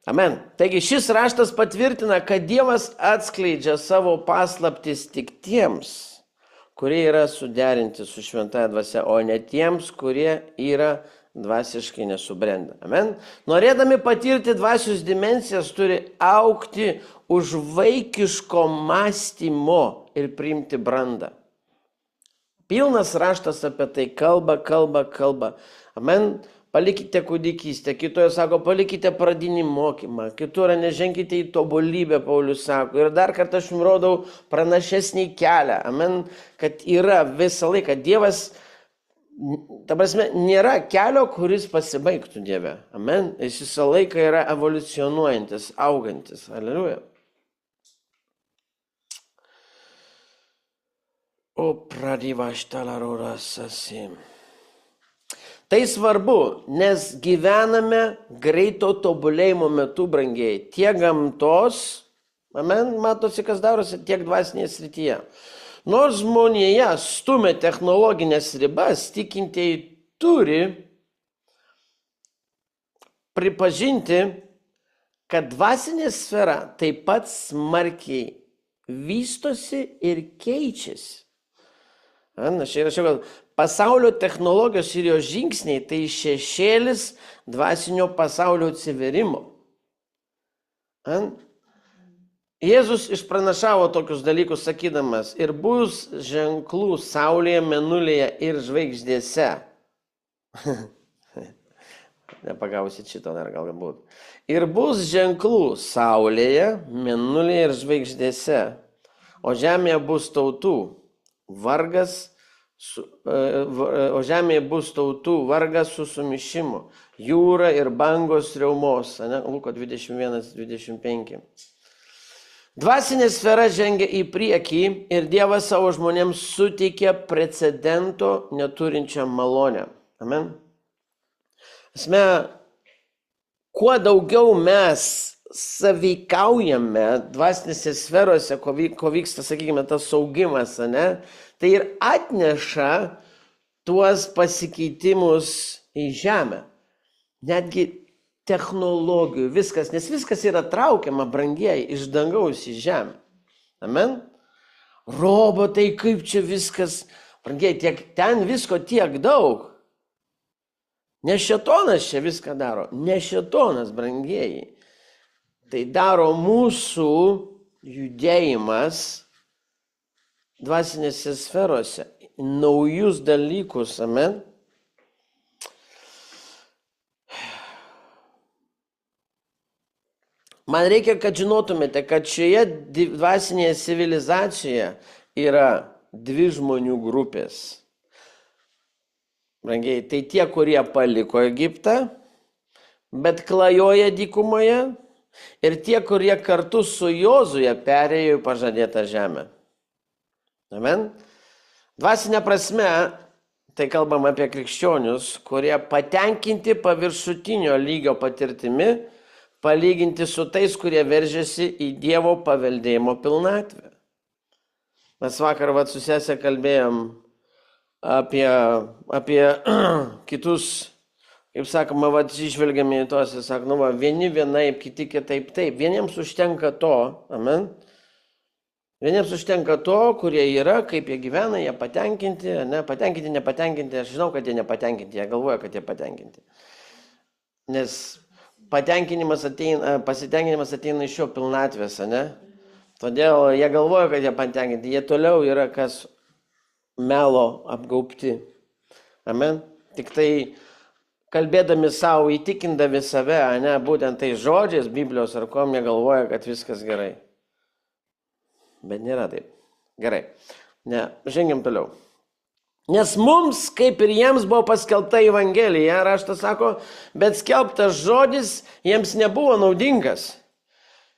Amen. Taigi šis raštas patvirtina, kad Dievas atskleidžia savo paslaptis tik tiems, kurie yra suderinti su šventąja dvasia, o ne tiems, kurie yra dvasiškai nesubrendę. Amen. Norėdami patirti dvasios dimensijas, turi augti už vaikiško mąstymo ir priimti brandą. Pilnas raštas apie tai kalba. Amen. Palikite kūdikystę, kitoje sako, palikite pradinį mokymą, kitur neženkite į tobulybę, Paulius sako. Ir dar kartą aš jums rodau pranašesnį kelią. Amen. Kad yra visą laiką. Dievas, ta prasme, nėra kelio, kuris pasibaigtų Dieve. Amen. Jis visą laiką yra evoliucionuojantis, augantis. Aleliuja. O pradivaštalaroras asim. Tai svarbu, nes gyvename greito tobulėjimo metu, brangiai, tiek gamtos, amen, matosi, kas darosi, tiek dvasinėje srityje. Nors žmonėje stumia technologinės ribas, tikintieji turi pripažinti, kad dvasinė sfera taip pat smarkiai vystosi ir keičiasi. Aš įrašiau, kad pasaulio technologijos ir jo žingsniai tai šešėlis dvasinio pasaulio atsiverimo. Jėzus išpranašavo tokius dalykus sakydamas, ir bus ženklų saulėje, mėnulėje ir žvaigždėse. Nepagausit šito dar galbūt. Ir bus ženklų saulėje, mėnulėje ir žvaigždėse, o žemėje bus tautų vargas, su sumišimu, jūra ir bangos riaumos. Luko 21:25. Dvasinė sfera žengia į priekį ir Dievas savo žmonėms suteikia precedento neturinčią malonę. Amen. Esmė, kuo daugiau mes saveikaujame dvasinėse sferose, ko vyksta, sakykime, tas saugimas, ne, tai ir atneša tuos pasikeitimus į žemę. Netgi technologijų, viskas, nes viskas yra traukiama, brangieji, iš dangaus į žemę. Amen. Robotai, kaip čia viskas, brangieji, ten visko tiek daug. Ne šėtonas čia viską daro, ne šėtonas, brangieji. Tai daro mūsų judėjimas dvasinėse sferose, naujus dalykus, amen. Man reikia, kad žinotumėte, kad šioje dvasinėje civilizacijoje yra dvi žmonių grupės. Brangiai, tai tie, kurie paliko Egiptą, bet klajoja dykumoje, ir tie, kurie kartu su Jozuje perėjo į pažadėtą žemę. Amen. Dvasinė prasme, tai kalbam apie krikščionius, kurie patenkinti paviršutinio lygio patirtimi, palyginti su tais, kurie veržiasi į Dievo paveldėjimo pilnatvę. Mes vakar su sese kalbėjom apie kitus, kaip sakoma, išvelgiame į tos, ir sakom, vieni vienaip, kiti kitaip, taip. Vieniems užtenka to, amen. Vieniems užtenka to, kurie yra, kaip jie gyvena, jie patenkinti, patenkinti, nepatenkinti. Aš žinau, kad jie nepatenkinti, jie galvoja, kad jie patenkinti. Nes pasitenkinimas ateina iš jo pilnatvės, ne? Todėl jie galvoja, kad jie patenkinti, jie toliau yra kas melo apgaubti. Amen. Tik tai kalbėdami savo, įtikindami save, ne, būtent tai žodžiais Biblijos ar kom, jie galvoja, kad viskas gerai. Bet nėra taip. Gerai. Ne, žengiam toliau. Nes mums, kaip ir jiems, buvo paskelbta Evangelija, raštas sako, bet skelbtas žodis jiems nebuvo naudingas,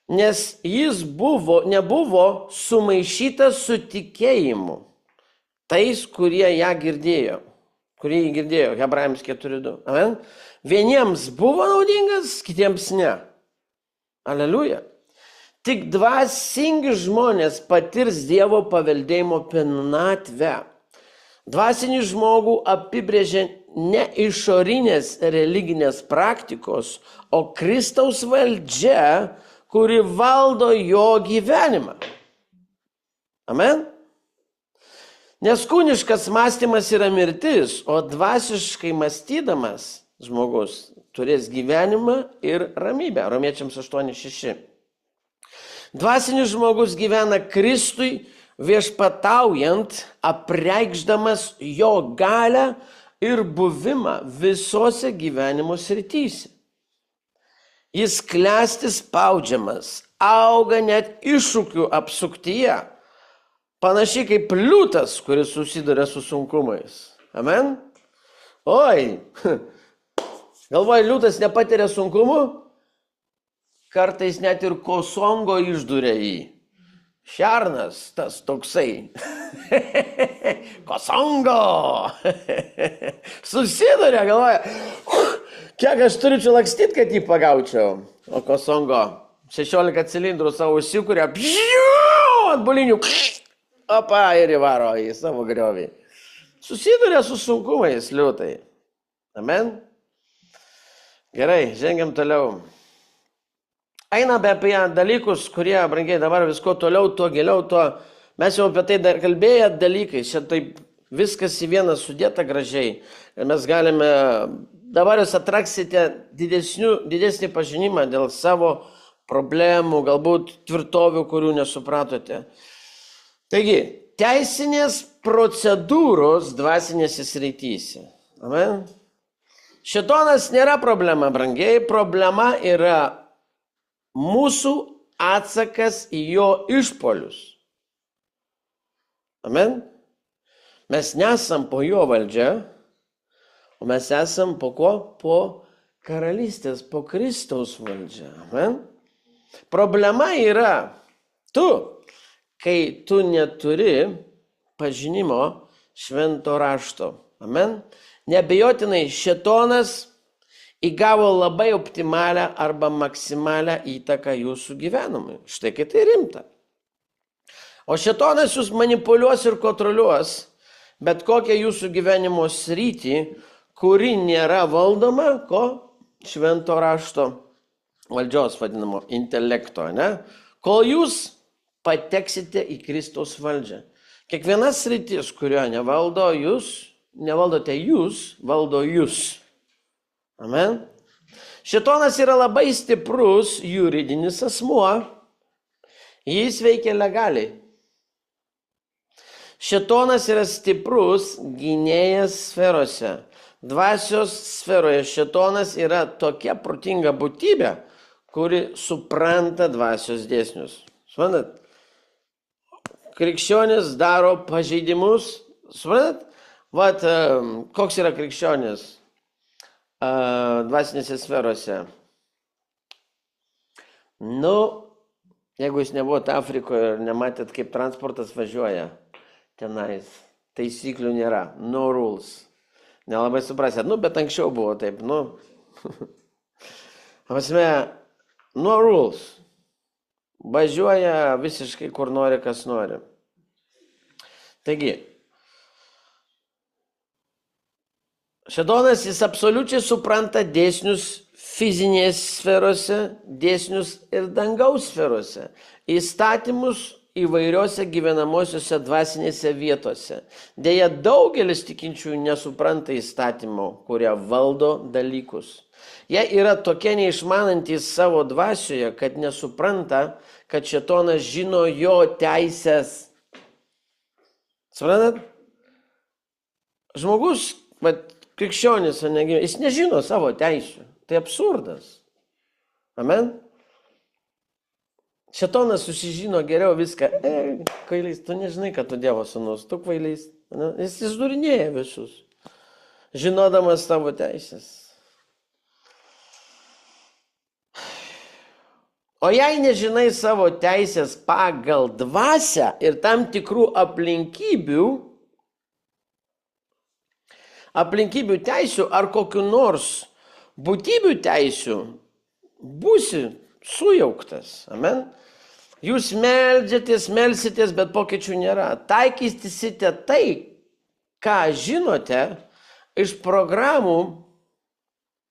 nes jis nebuvo sumaišytas su tikėjimu. Tais, kurie ją girdėjo. Kurie jį girdėjo, Hebrajams 4:2. Amen? Vieniems buvo naudingas, kitiems ne. Aleliuja. Tik dvasingi žmonės patirs Dievo paveldėjimo pilnatvę. Dvasinį žmogų apibrėžia ne išorinės religinės praktikos, o Kristaus valdžia, kuri valdo jo gyvenimą. Amen? Nes kūniškas mąstymas yra mirtis, o dvasiškai mąstydamas žmogus turės gyvenimą ir ramybę. Romiečiams 8:6. Dvasinis žmogus gyvena Kristui, viešpataujant, apreikšdamas jo galią ir buvimą visose gyvenimo srityse. Jis klesti spaudžiamas, auga net iššūkių apsuktyje, panašiai kaip liūtas, kuris susiduria su sunkumais. Amen? Oi, galvoju, liūtas nepatiria sunkumų, kartais net ir kosongo išduria jį. Šernas tas toksai. Kosongo. Susiduria, galvoja, kiek aš turiu čia lakstyti, kad jį pagaučiau. O kosongo 16 cilindrų savo įsikuria, ant bulinių, opa, ir įvaro į savo griovį. Susiduria su sunkumais liūtai. Amen. Gerai, žengiam toliau. Einame apie dalykus, kurie, brangiai, dabar visko toliau, tuo giliau, tuo mes jau apie tai dar kalbėję dalykai, čia taip viskas į vieną sudėta gražiai. Ir mes galime, dabar jūs atraksite didesnį pažinimą dėl savo problemų, galbūt tvirtovių, kurių nesupratote. Taigi, teisinės procedūros dvasinėse srityse. Amen. Šėtonas nėra problema, brangiai, problema yra mūsų atsakas į jo išpolius. Amen. Mes nesam po jo valdžia, o mes esam po ko? Po karalystės, po Kristaus valdžia. Amen. Problema yra kai tu neturi pažinimo švento rašto. Amen. Neabejotinai šėtonas įgavo labai optimalią arba maksimalią įtaką jūsų gyvenimui. Štai kai tai rimta. O šėtonas jūs manipuliuos ir kontroliuos bet kokią jūsų gyvenimo sritį, kuri nėra valdoma, švento rašto valdžios vadinamo intelekto, ne? Kol jūs pateksite į Kristaus valdžią. Kiekviena sritis, kurio nevaldote jūs, valdo jūs. Amen. Šėtonas yra labai stiprus juridinis asmuo. Jis veikia legaliai. Šėtonas yra stiprus gynėjas sferose. Dvasios sferoje šėtonas yra tokia protinga būtybė, kuri supranta dvasios dėsnius. Suprantat? Krikščionis daro pažeidimus. Suprantat? Koks yra krikščionis dvasinėse sferose? Jeigu jūs nebuvote Afrikoje ir nematėt, kaip transportas važiuoja tenais, taisyklių nėra, no rules. Nelabai suprasėt, bet anksčiau buvo taip, no rules. Važiuoja visiškai kur nori, kas nori. Taigi, šėtonas jis absoliučiai supranta dėsnius fizinės sferose, dėsnius ir dangaus sferose, įstatymus įvairiose gyvenamosiose dvasinėse vietose. Deja, daugelis tikinčiųjų nesupranta įstatymų, kurie valdo dalykus. Jie yra tokie neišmanantys savo dvasioje, kad nesupranta, kad šėtonas žino jo teisės. Suprantat? Žmogus, krikščionis, jis nežino savo teisių. Tai absurdas. Amen? Šėtonas susižino geriau viską. Kvailys, tu nežinai, kad tu Dievo sūnus, tu kvailys. Jis išdurinėja visus, žinodamas savo teisės. O jei nežinai savo teisės pagal dvasią ir tam tikrų aplinkybių teisių ar kokiu nors būtybių teisių, būsi sujauktas. Amen. Jūs melsitės, bet pokyčių nėra. Taikysite tai, ką žinote, iš programų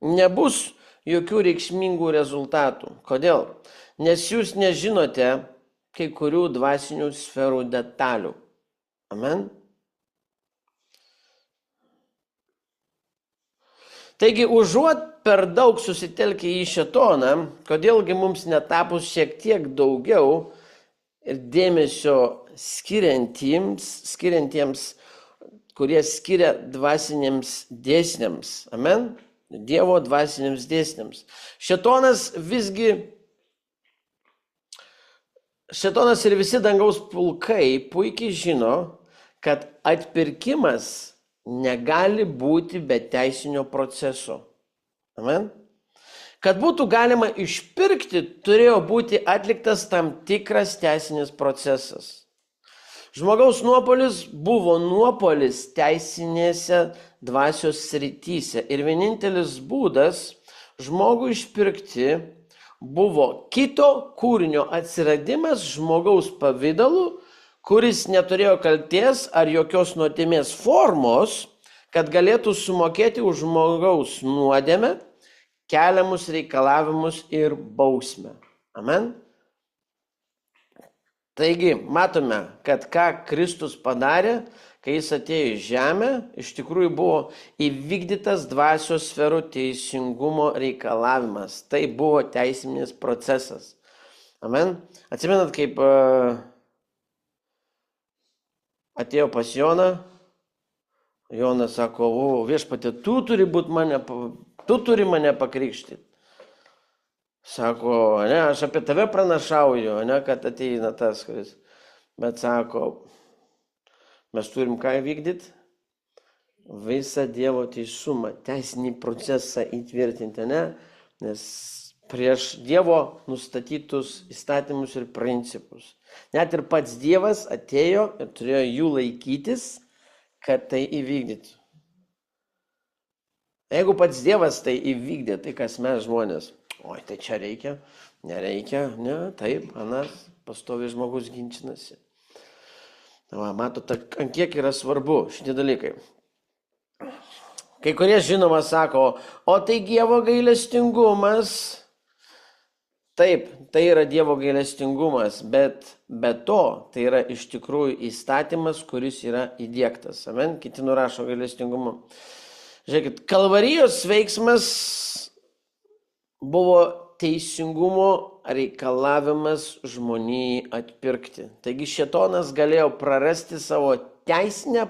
nebus jokių reikšmingų rezultatų. Kodėl? Nes jūs nežinote kai kurių dvasinių sferų detalių. Amen. Taigi, užuot per daug susitelkę į šėtoną, kodėlgi mums netapus šiek tiek daugiau ir dėmesio skiriantiems, kurie skiria dvasiniams dėsniams. Amen? Dievo dvasiniams dėsniams. Šėtonas ir visi dangaus pulkai puikiai žino, kad atpirkimas negali būti be teisinio proceso. Amen. Kad būtų galima išpirkti, turėjo būti atliktas tam tikras teisinis procesas. Žmogaus nuopolis buvo nuopolis teisinėse dvasios srityse ir vienintelis būdas žmogų išpirkti buvo kito kūrinio atsiradimas žmogaus pavidalu, kuris neturėjo kaltės ar jokios nuodėmės formos, kad galėtų sumokėti už žmogaus nuodėmę, keliamus reikalavimus ir bausmę. Amen. Taigi, matome, kad ką Kristus padarė, kai jis atėjo į žemę, iš tikrųjų buvo įvykdytas dvasios sferų teisingumo reikalavimas. Tai buvo teisinis procesas. Amen. Atsimenat, kaip atėjo pas Joną, Jonas sako, viešpatie, tu turi mane pakrikštyti. Sako, ne, aš apie tave pranašauju, ne, kad ateina tas, kuris. Bet sako, mes turim ką vykdyti? Visą Dievo teisumą, teisinį procesą įtvirtinti, ne? Nes prieš Dievo nustatytus įstatymus ir principus. Net ir pats Dievas atėjo ir turėjo jų laikytis, kad tai įvykdytų. Jeigu pats Dievas tai įvykdė, tai kas mes žmonės? Oi, tai čia reikia, nereikia, ne, taip, anas, pastovi žmogus ginčinasi. Va, matote, ant kiek yra svarbu šitie dalykai. Kai kurie žinoma sako, o tai Dievo gailestingumas. Taip, tai yra Dievo gailestingumas, bet be to tai yra iš tikrųjų įstatymas, kuris yra įdiegtas. Amen, kiti nurašo gailestingumu. Žiūrėkit, Kalvarijos veiksmas buvo teisingumo reikalavimas žmonijai atpirkti. Taigi šėtonas galėjo prarasti savo teisinę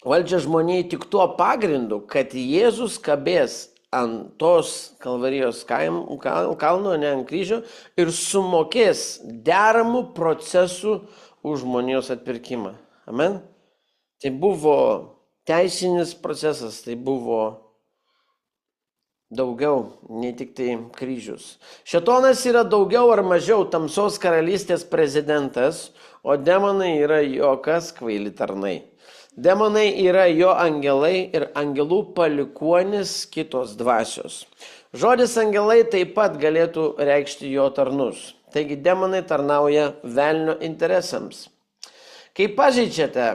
valdžią žmonijai tik tuo pagrindu, kad Jėzus kabės ant tos Kalvarijos kalno, ne ant kryžio, ir sumokės deramų procesų už žmonijos atpirkimą. Amen? Tai buvo teisinis procesas, tai buvo daugiau, nei tik tai kryžius. Šėtonas yra daugiau ar mažiau tamsos karalystės prezidentas, o demonai yra jo kas kvaili tarnai. Demonai yra jo angelai ir angelų palikuonis kitos dvasios. Žodis angelai taip pat galėtų reikšti jo tarnus. Taigi demonai tarnauja velnio interesams. Kai pažeidžiate,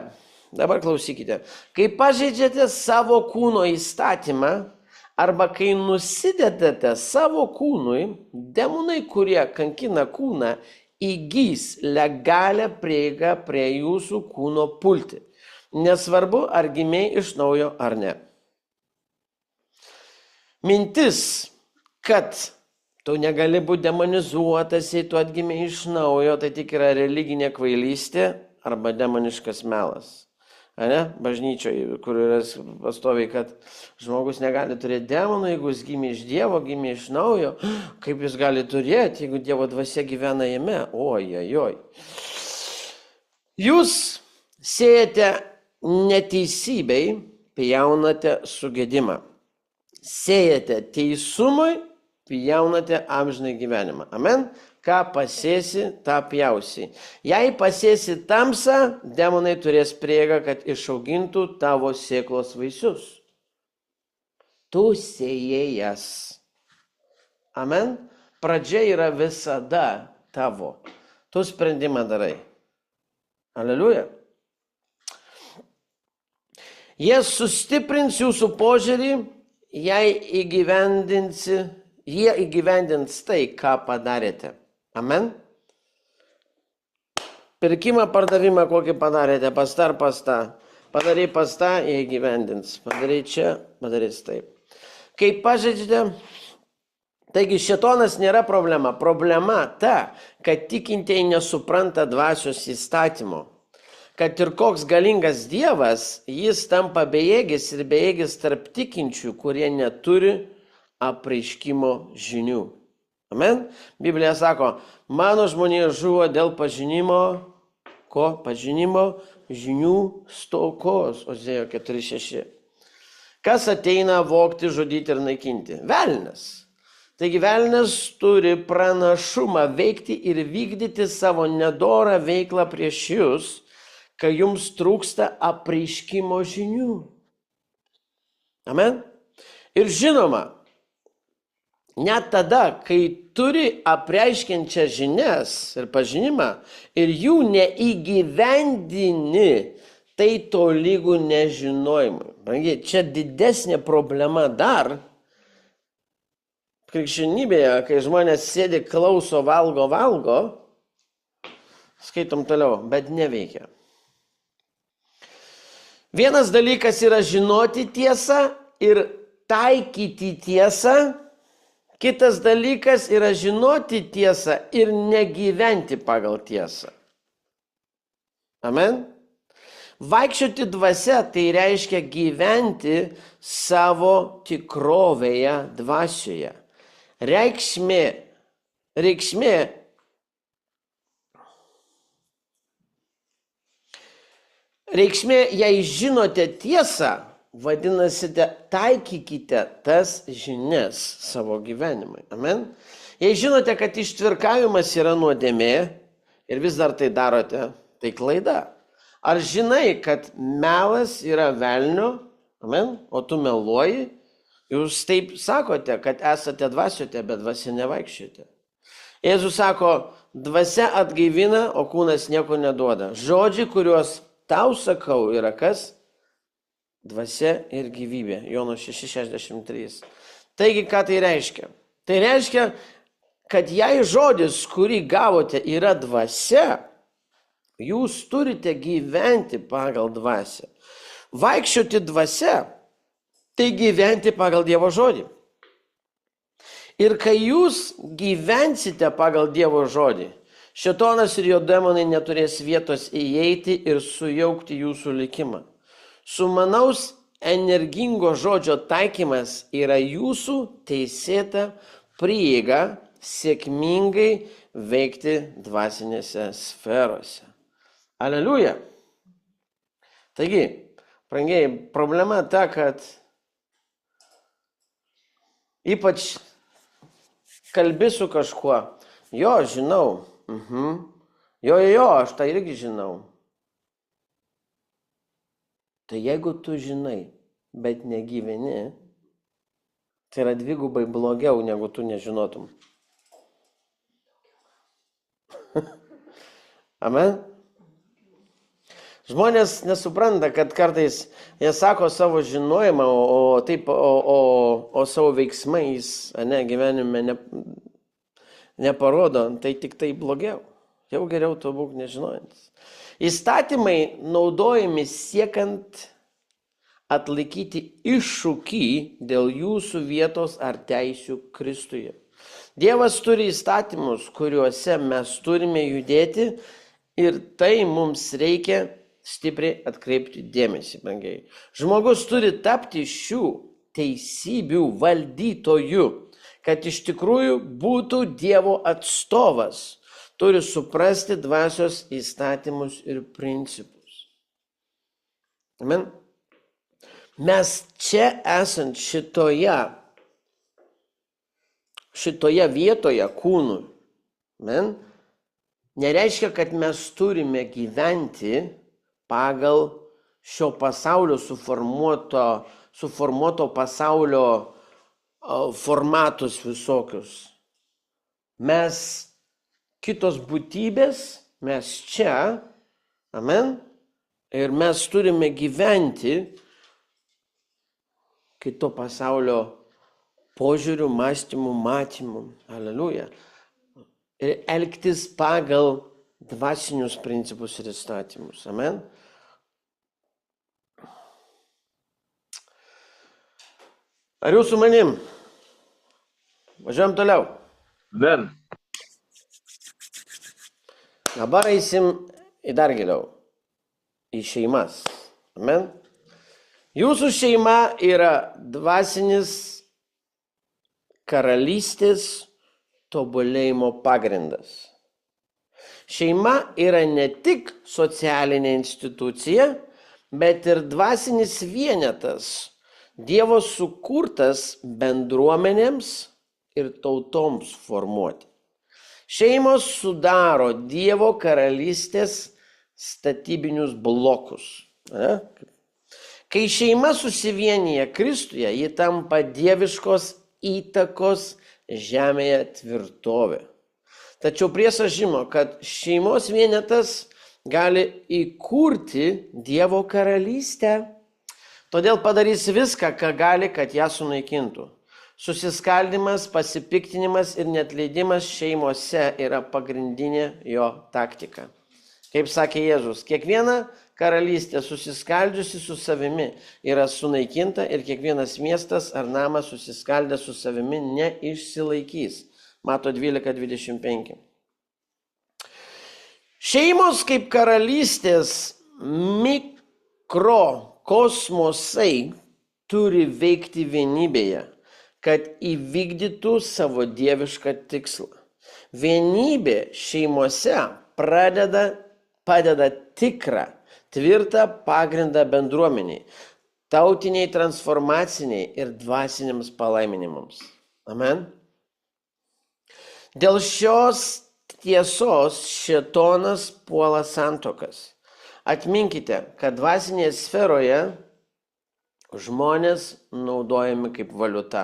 dabar klausykite, kai pažeidžiate savo kūno įstatymą arba kai nusidedate savo kūnui, demonai, kurie kankina kūną, įgys legalią prieigą prie jūsų kūno pulti. Nesvarbu, ar gimei iš naujo ar ne. Mintis, kad tu negali būti demonizuotas, jei tu atgimei iš naujo, tai tik yra religinė kvailystė arba demoniškas melas. Ne? Bažnyčioje, kur yra pastoviai, kad žmogus negali turėti demonų, jeigu jis gimė iš Dievo, gimė iš naujo, kaip jis gali turėti, jeigu Dievo dvasia gyvena jame? Oi. Jūs siejate neteisybei, pjaunate sugedimą. Siejate teisumui, pjaunate amžinai gyvenimą. Amen? Ką pasėsi, tą pjausi. Jei pasėsi tamsą, demonai turės prieigą, kad išaugintų tavo sėklos vaisius. Tu sėjėjas. Amen? Pradžia yra visada tavo. Tu sprendimą darai. Aleliuja. Jie sustiprins jūsų požiūrį, jie įgyvendins tai, ką padarėte. Amen? Pirkimą, pardavimą, kokį padarėte, pastą. Padarai pastą, jie įgyvendins. Padarai čia, padarys taip. Kai pažeidžiate, taigi šėtonas nėra problema. Problema ta, kad tikintieji nesupranta dvasios įstatymo. Kad ir koks galingas Dievas, jis tampa bejėgis ir bejėgis tarp tikinčių, kurie neturi apreiškimo žinių. Amen? Biblija sako, mano žmonija žuvo dėl pažinimo, pažinimo žinių stokos. Ozėjo 4:6. Kas ateina vogti, žudyti ir naikinti? Velnias. Taigi velnias turi pranašumą veikti ir vykdyti savo nedorą veiklą prieš jūs, kai jums trūksta apreiškimo žinių. Amen? Ir žinoma, net tada, kai turi apreiškiančią žinias ir pažinimą ir jų neįgyvendini, tai tolygų nežinojimui. Brangiai, čia didesnė problema dar krikščionybėje, kai žmonės sėdi, klauso, valgo, skaitom toliau, bet neveikia. Vienas dalykas yra žinoti tiesą ir taikyti tiesą, kitas dalykas yra žinoti tiesą ir negyventi pagal tiesą. Amen? Vaikščioti dvasia tai reiškia gyventi savo tikrovėje dvasioje. Reikšmė, jei žinote tiesą, vadinasi, taikykite tas žinias savo gyvenimui. Amen. Jei žinote, kad ištvirkavimas yra nuodėmė ir vis dar tai darote, tai klaida. Ar žinai, kad melas yra velnio, amen, o tu meluoji? Jūs taip sakote, kad esate dvasiote, bet dvasia nevaikščiote. Jėzus sako, dvasia atgaivina, o kūnas nieko neduoda. Žodžiai, kuriuos tau sakau, yra kas? Dvasia ir gyvybė. Jono 6:63. Taigi, ką tai reiškia? Tai reiškia, kad jei žodis, kurį gavote, yra dvasia, jūs turite gyventi pagal dvasią. Vaikščioti dvasia, tai gyventi pagal Dievo žodį. Ir kai jūs gyvensite pagal Dievo žodį, šėtonas ir jo demonai neturės vietos įeiti ir sujaukti jūsų likimą. Sumanaus energingo žodžio taikymas yra jūsų teisėta prieiga sėkmingai veikti dvasinėse sferose. Aleliuja. Taigi, brangiai, problema ta, kad ypač kalbi su kažkuo. Jo, žinau. Jo, aš tai irgi žinau. Tai jeigu tu žinai, bet negyveni, tai yra dvigubai blogiau, negu tu nežinotum. Amen. Žmonės nesupranta, kad kartais jie sako savo žinojimą, o savo veiksmais, gyvenime neparodo, tai tik tai blogiau. Jau geriau to būk nežinojantis. Įstatymai naudojami siekiant atlaikyti iššūkį dėl jūsų vietos ar teisių Kristuje. Dievas turi įstatymus, kuriuose mes turime judėti ir tai mums reikia stipriai atkreipti dėmesį, brangiai. Žmogus turi tapti šių teisybių valdytoju, kad iš tikrųjų būtų Dievo atstovas. Turi suprasti dvasios įstatymus ir principus. Amen. Mes čia esant šitoje vietoje kūnų, amen, nereiškia, kad mes turime gyventi pagal šio pasaulio suformuoto pasaulio formatus visokius. Mes kitos būtybės, mes čia, amen, ir mes turime gyventi kito pasaulio požiūrių, mąstymų, matymų. Aleliuja. Ir elgtis pagal dvasinius principus ir įstatymus. Amen. Ar jūs su manim? Važiuojam toliau. Amen. Dabar eisim į dar giliau. Į šeimas. Amen. Jūsų šeima yra dvasinis karalystės tobulėjimo pagrindas. Šeima yra ne tik socialinė institucija, bet ir dvasinis vienetas, Dievo sukurtas bendruomenėms ir tautoms formuoti. Šeimos sudaro Dievo karalystės statybinius blokus. Kai šeima susivienyje Kristuje, ji tampa dieviškos įtakos žemėje tvirtovė. Tačiau priešas žino, kad šeimos vienetas gali įkurti Dievo karalystę. Todėl padarys viską, ką gali, kad ją sunaikintų. Susiskaldimas, pasipiktinimas ir neatleidimas šeimose yra pagrindinė jo taktika. Kaip sakė Jėzus, kiekviena karalystė susiskaldžiusi su savimi yra sunaikinta ir kiekvienas miestas ar namas susiskaldęs su savimi neišsilaikys. Mato 12:25. Šeimos kaip karalystės mikrokosmosai turi veikti vienybėje, kad įvykdytų savo dievišką tikslą. Vienybė šeimose padeda tikrą, tvirtą pagrindą bendruomeniai. tautiniai transformaciniai ir dvasiniams palaiminimams. Amen. Dėl šios tiesos šėtonas puola santuokas. Atminkite, kad dvasinėje sferoje žmonės naudojami kaip valiuta,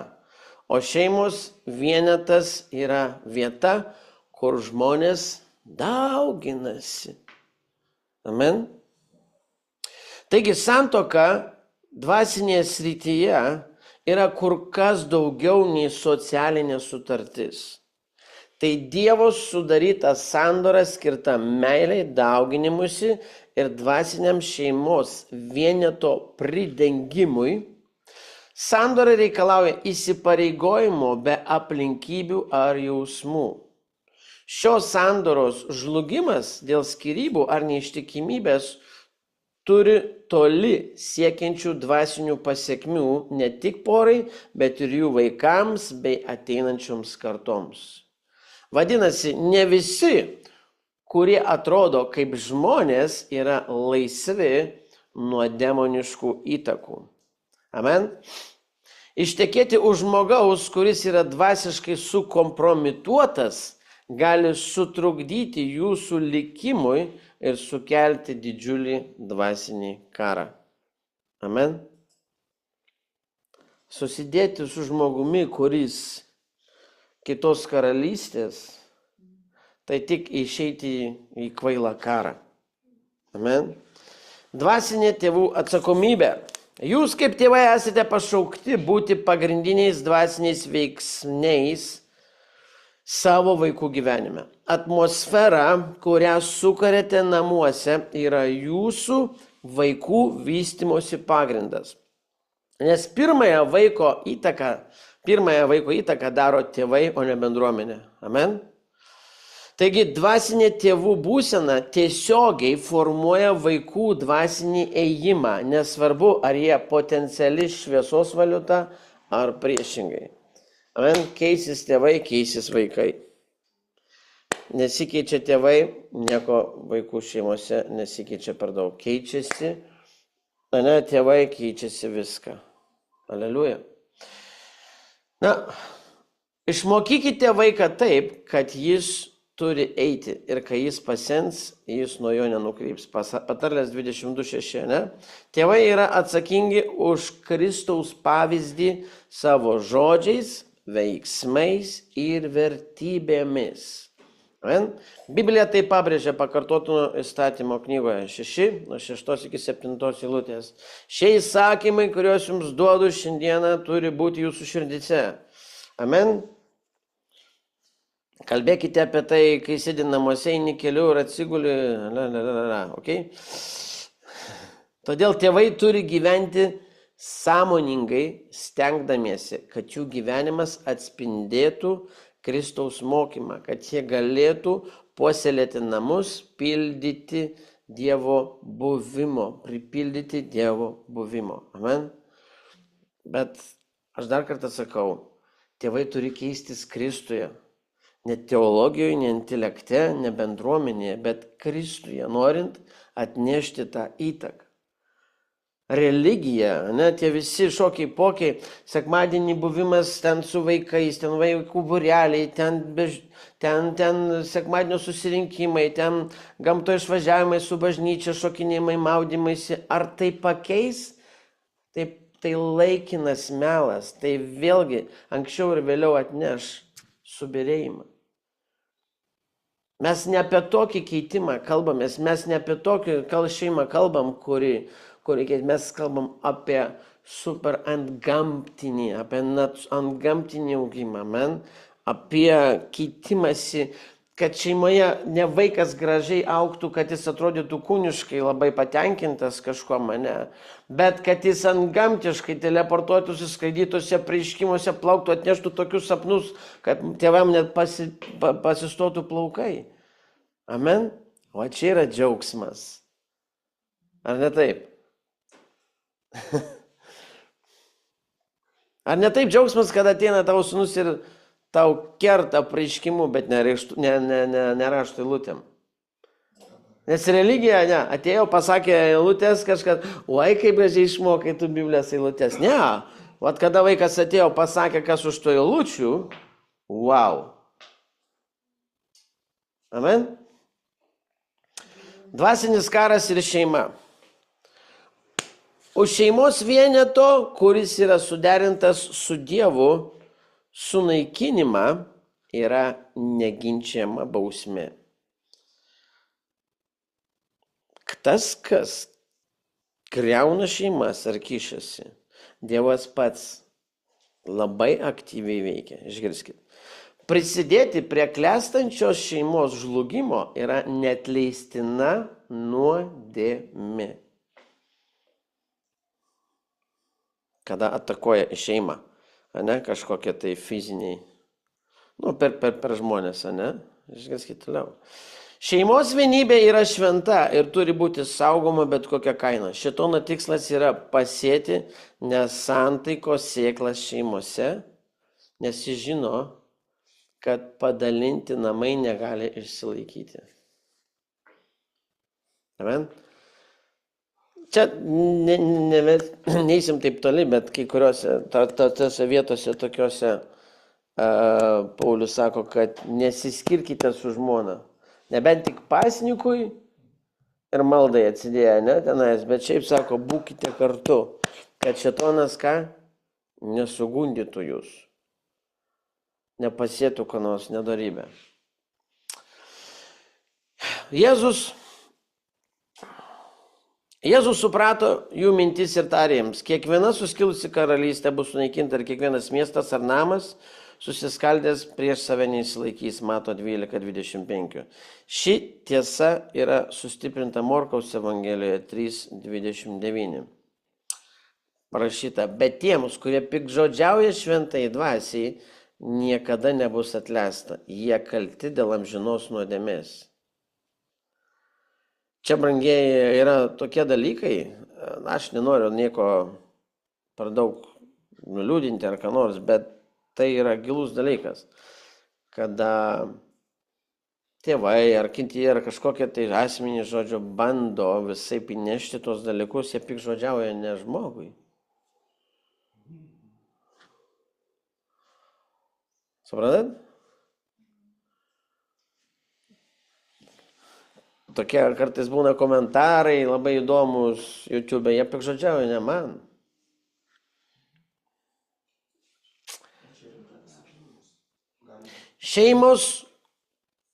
o šeimos vienetas yra vieta, kur žmonės dauginasi. Amen. Taigi santuoka dvasinėje srityje yra kur kas daugiau nei socialinė sutartis. Tai Dievo sudaryta sandora skirta meiliai, dauginimusi ir dvasiniam šeimos vieneto pridengimui. Sandora reikalauja įsipareigojimo be aplinkybių ar jausmų. Šios sandoros žlugimas dėl skyrybų ar neištikimybės turi toli siekiančių dvasinių pasekmių ne tik porai, bet ir jų vaikams bei ateinančioms kartoms. Vadinasi, ne visi, kurie atrodo kaip žmonės, yra laisvi nuo demoniškų įtakų. Amen. Ištekėti už žmogaus, kuris yra dvasiškai sukompromituotas, gali sutrukdyti jūsų likimui ir sukelti didžiulį dvasinį karą. Amen. Susidėti su žmogumi, kuris kitos karalystės, tai tik išeiti į kvailą karą. Amen. Dvasinė tėvų atsakomybė. Jūs kaip tėvai esate pašaukti būti pagrindiniais dvasiniais veiksniais savo vaikų gyvenime. Atmosfera, kurią sukarėte namuose, yra jūsų vaikų vystymosi pagrindas. Nes pirmąją vaiko įtaką daro tėvai, o ne bendruomenė. Amen. Taigi dvasinė tėvų būsena tiesiogiai formuoja vaikų dvasinį ėjimą, nesvarbu, ar jie potenciali šviesos valiuta ar priešingai. Amen. Keisis tėvai, keisis vaikai. Nesikeičia tėvai, nieko vaikų šeimose nesikeičia per daug. Keičiasi, tėvai keičiasi viską. Aleliuja. Išmokykite vaiką taip, kad jis turi eiti ir kai jis pasens, jis nuo jo nenukryps. Patarlės 22:6, ne? Tėvai yra atsakingi už Kristaus pavyzdį savo žodžiais, veiksmais ir vertybėmis. Amen. Biblija tai pabrėžia Pakartotinio įstatymo knygoje 6, nuo 6 iki 7 eilutės. Šie įsakymai, kuriuos jums duodu šiandieną, turi būti jūsų širdyse. Amen. Kalbėkite apie tai, kai sėdi namuose, eini keliu ir atsiguli. Okay? Todėl tėvai turi gyventi sąmoningai, stengdamiesi, kad jų gyvenimas atspindėtų Kristaus mokymą, kad jie galėtų puoselėti namus, pildyti Dievo buvimo, pripildyti Dievo buvimo. Amen. Bet aš dar kartą sakau, tėvai turi keistis Kristuje. Ne teologijoje, ne intelekte, ne bendruomenėje, bet Kristuje, norint atnešti tą įtaką. Religija, tie visi šokiai pokiai, sekmadienį buvimas ten su vaikais, ten vaikų būreliai, ten sekmadienio susirinkimai, ten gamto išvažiavimai su bažnyčia, šokinėjimai, maudymaisi. Ar tai pakeis? Tai laikinas melas, tai vėlgi anksčiau ir vėliau atneš subyrėjimą. Mes ne apie tokį keitimą kalbamės, mes ne apie tokį šeimą kalbam, mes kalbam apie super antgamtinį, apie antgamtinį augimą, apie keitimąsi, kad šeimoje ne vaikas gražiai augtų, kad jis atrodytų kūniškai labai patenkintas kažkuo mane, bet kad jis antgamtiškai teleportuotųsi, skraidytųsi, apreiškimuose plauktų, atneštų tokius sapnus, kad tėvam net pasistotų plaukai. Amen? O čia yra džiaugsmas. Ar ne taip? Ar ne taip džiaugsmas, kad ateina tavo sūnus ir tau kerta apreiškimu, bet ne rašto eilutėm? Nes religija, ne, atėjo, pasakė eilutės kažkas, oi kaip gražiai išmokai tu Biblijos eilutės. Ne, vat kada vaikas atėjo, pasakė, kas už tų eilučių, wow. Amen. Dvasinis karas ir šeima. Už šeimos vieneto, kuris yra suderintas su Dievu, sunaikinimą yra neginčiama bausmė. Tas, kas griauna šeimas ar kišasi, Dievas pats labai aktyviai veikia. Išgirskit. Prisidėti prie klestančios šeimos žlugimo yra neatleistina nuodėmė. Kada atakuoja šeimą, ne, kažkokie tai fiziniai, per žmonės, ne, išgirskit toliau. Šeimos vienybė yra šventa ir turi būti saugoma bet kokia kaina. Šėtono tikslas yra pasėti nesantaikos sėklas šeimose, nes jis žino, kad padalinti namai negali išsilaikyti. Amen. Čia neįsim taip toli, bet kai kuriuose tose vietose tokiuose Paulius sako, kad nesiskirkite su žmona. Nebent tik pasnikui ir maldai atsidėję, ne, tenais, bet šiaip sako, būkite kartu, kad šėtonas ką? Nesugundytų jūs. Nepasėtų ką nors nedorybę. Jėzus suprato jų mintis ir tarė jiems, kiekviena suskilusi karalystė bus sunaikinta ir kiekvienas miestas ar namas susiskaldęs prieš save neįsilaikys, Mato 12:25. Ši tiesa yra sustiprinta Morkaus Evangelijoje 3:29. Parašyta, bet tiems, kurie piktžodžiauja šventai dvasiai, niekada nebus atleista. Jie kalti dėl amžinos nuodėmės. Čia, brangieji, yra tokie dalykai, aš nenoriu nieko per daug nuliūdinti ar ką nors, bet tai yra gilus dalykas, kada tėvai ar kiti ar kažkokie tai asmenys, žodžiu, bando visai įnešti tos dalykus, jie piktžodžiauja ne žmogui. Suprantat? Tokie kartais būna komentarai labai įdomus YouTube, jie piktžodžiauja ne man. Šeimos,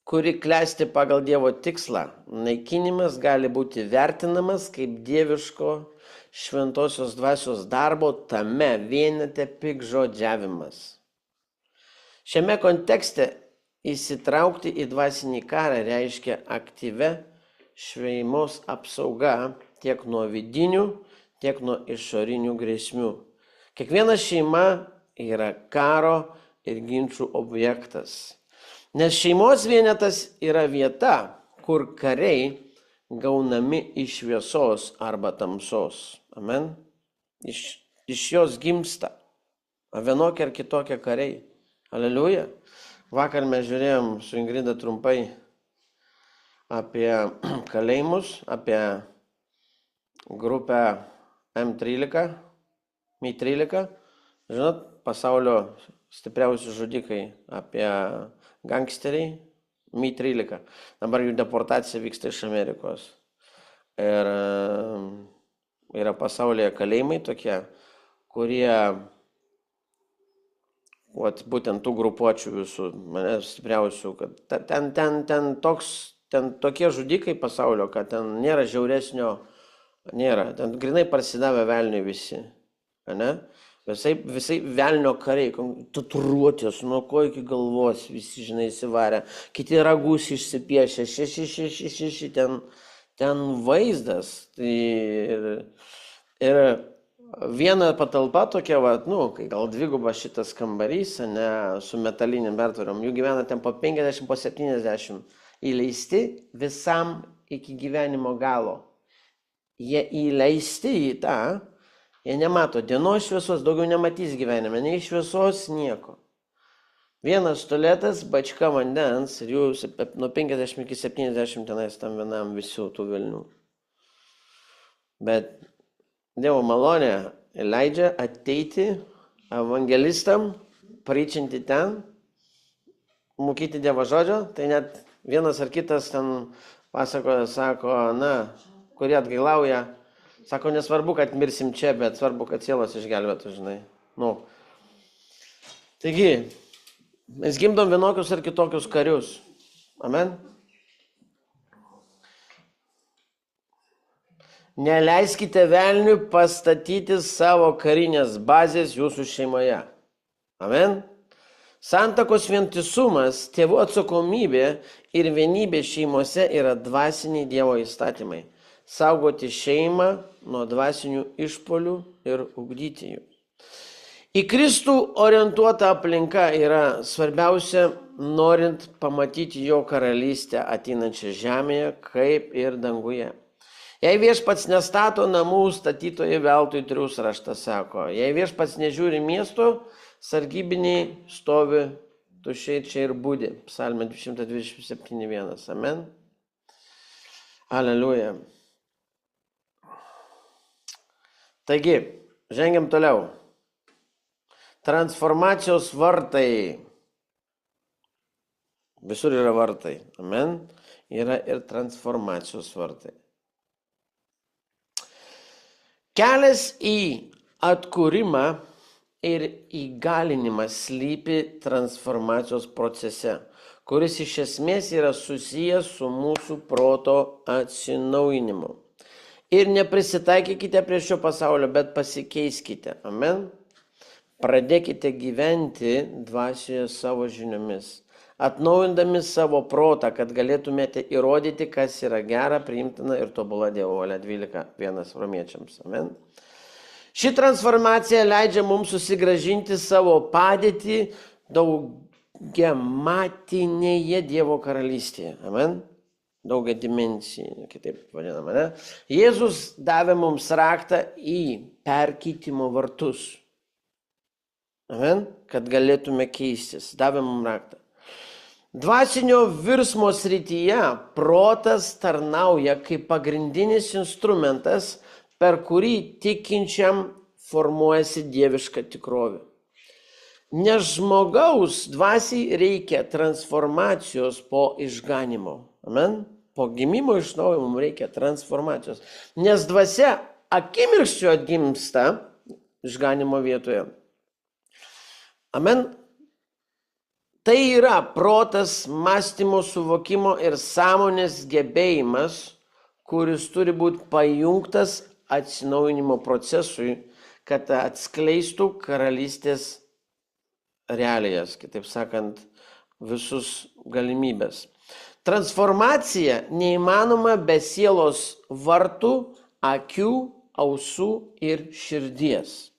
kuri klesti pagal Dievo tikslą, naikinimas gali būti vertinamas kaip dieviško šventosios dvasios darbo tame vienete piktžodžiavimas. Šiame kontekste įsitraukti į dvasinį karą reiškia aktyvę šeimos apsauga tiek nuo vidinių, tiek nuo išorinių grėsmių. Kiekviena šeima yra karo ir ginčų objektas. Nes šeimos vienetas yra vieta, kur kariai gaunami iš šviesos arba tamsos. Amen. Iš jos gimsta vienokie ar kitokie kariai. Aleliuja. Vakar mes žiūrėjom su Ingrida trumpai apie kalėjimus, apie grupę M13, Mi-13. Žinot, pasaulio stipriausi žudikai, apie gangsteriai, Mi-13. Dabar jų deportacija vyksta iš Amerikos. Ir yra pasaulyje kalėjimai tokie, kurie būtent tų grupuočių visų, mane stipriausių, kad ten tokie žudikai pasaulio, kad ten nėra žiauresnio, nėra. Ten grinai parsidavę velniui visi. Ne? Visai velnio kariai, tatuiruotės, nuo ko iki galvos, visi, žinai, įsivarę. Kiti ragus išsipiešę, šeši, ten vaizdas. Ir viena patalpa tokia, kai gal dvigubas šitas kambarys, ne, su metaliniam bertvarom, jų gyvena ten po 50, po 70, įleisti visam iki gyvenimo galo. Jie įleisti į tą, jie nemato dienos šviesos, daugiau nematys gyvenime, nei šviesos nieko. Vienas tualetas, bačka vandens ir jų nuo 50 iki 70 tenais tam vienam visų tų vilnių. Bet Dievo malonė leidžia ateiti evangelistam, pryčinti ten, mokyti Dievo žodžio, tai net vienas ar kitas ten pasakoja, sako, kurie atgailauja, sako, nesvarbu, kad mirsim čia, bet svarbu, kad sielos išgelbėtų, žinai. Taigi, mes gimdom vienokius ar kitokius karius. Amen. Neleiskite velniui pastatyti savo karinės bazės jūsų šeimoje. Amen. Santakos vientisumas, tėvų atsakomybė ir vienybė šeimose yra dvasiniai Dievo įstatymai. Saugoti šeimą nuo dvasinių išpolių ir ugdyti jų. Į Kristų orientuota aplinka yra svarbiausia, norint pamatyti jo karalystę ateinančią žemėje, kaip ir danguje. Jei viešpats nestato namų, statytojai veltui triūs, raštas sako. Jei viešpats nežiūri miesto, sargybiniai stovi tuščiai čia ir budi. Psalmė 227:1. Amen. Aleliuja. Taigi, žengiam toliau. Transformacijos vartai. Visur yra vartai. Amen. Yra ir transformacijos vartai. Kelias į atkūrimą ir įgalinimą slypi transformacijos procese, kuris iš esmės yra susijęs su mūsų proto atsinaujinimu. Ir neprisitaikykite prie šio pasaulio, bet pasikeiskite. Amen. Pradėkite gyventi dvasioje savo žiniomis, atnaujindami savo protą, kad galėtumėte įrodyti, kas yra gera, priimtina ir tobula Dievo valia. 12:1 Romiečiams. Amen. Ši transformacija leidžia mums susigrąžinti savo padėtį daugiamatinėje Dievo karalystėje. Amen. Daugiadimensinė, kitaip vadinama, ne? Jėzus davė mums raktą į perkeitimo vartus. Amen. Kad galėtume keistis. Davė mums raktą. Dvasinio virsmo srityje protas tarnauja kaip pagrindinis instrumentas, per kurį tikinčiam formuojasi dieviška tikrovė. Nes žmogaus dvasiai reikia transformacijos po išganimo. Amen. Po gimimo iš naujo mums reikia transformacijos. Nes dvasia akimirksniu atgimsta išganimo vietoje. Amen. Tai yra protas, mąstymo, suvokimo ir sąmonės gebėjimas, kuris turi būti pajungtas atsinaujinimo procesui, kad atskleistų karalystės realijas, kitaip sakant, visus galimybės. Transformacija neįmanoma be sielos vartų, akių, ausų ir širdies.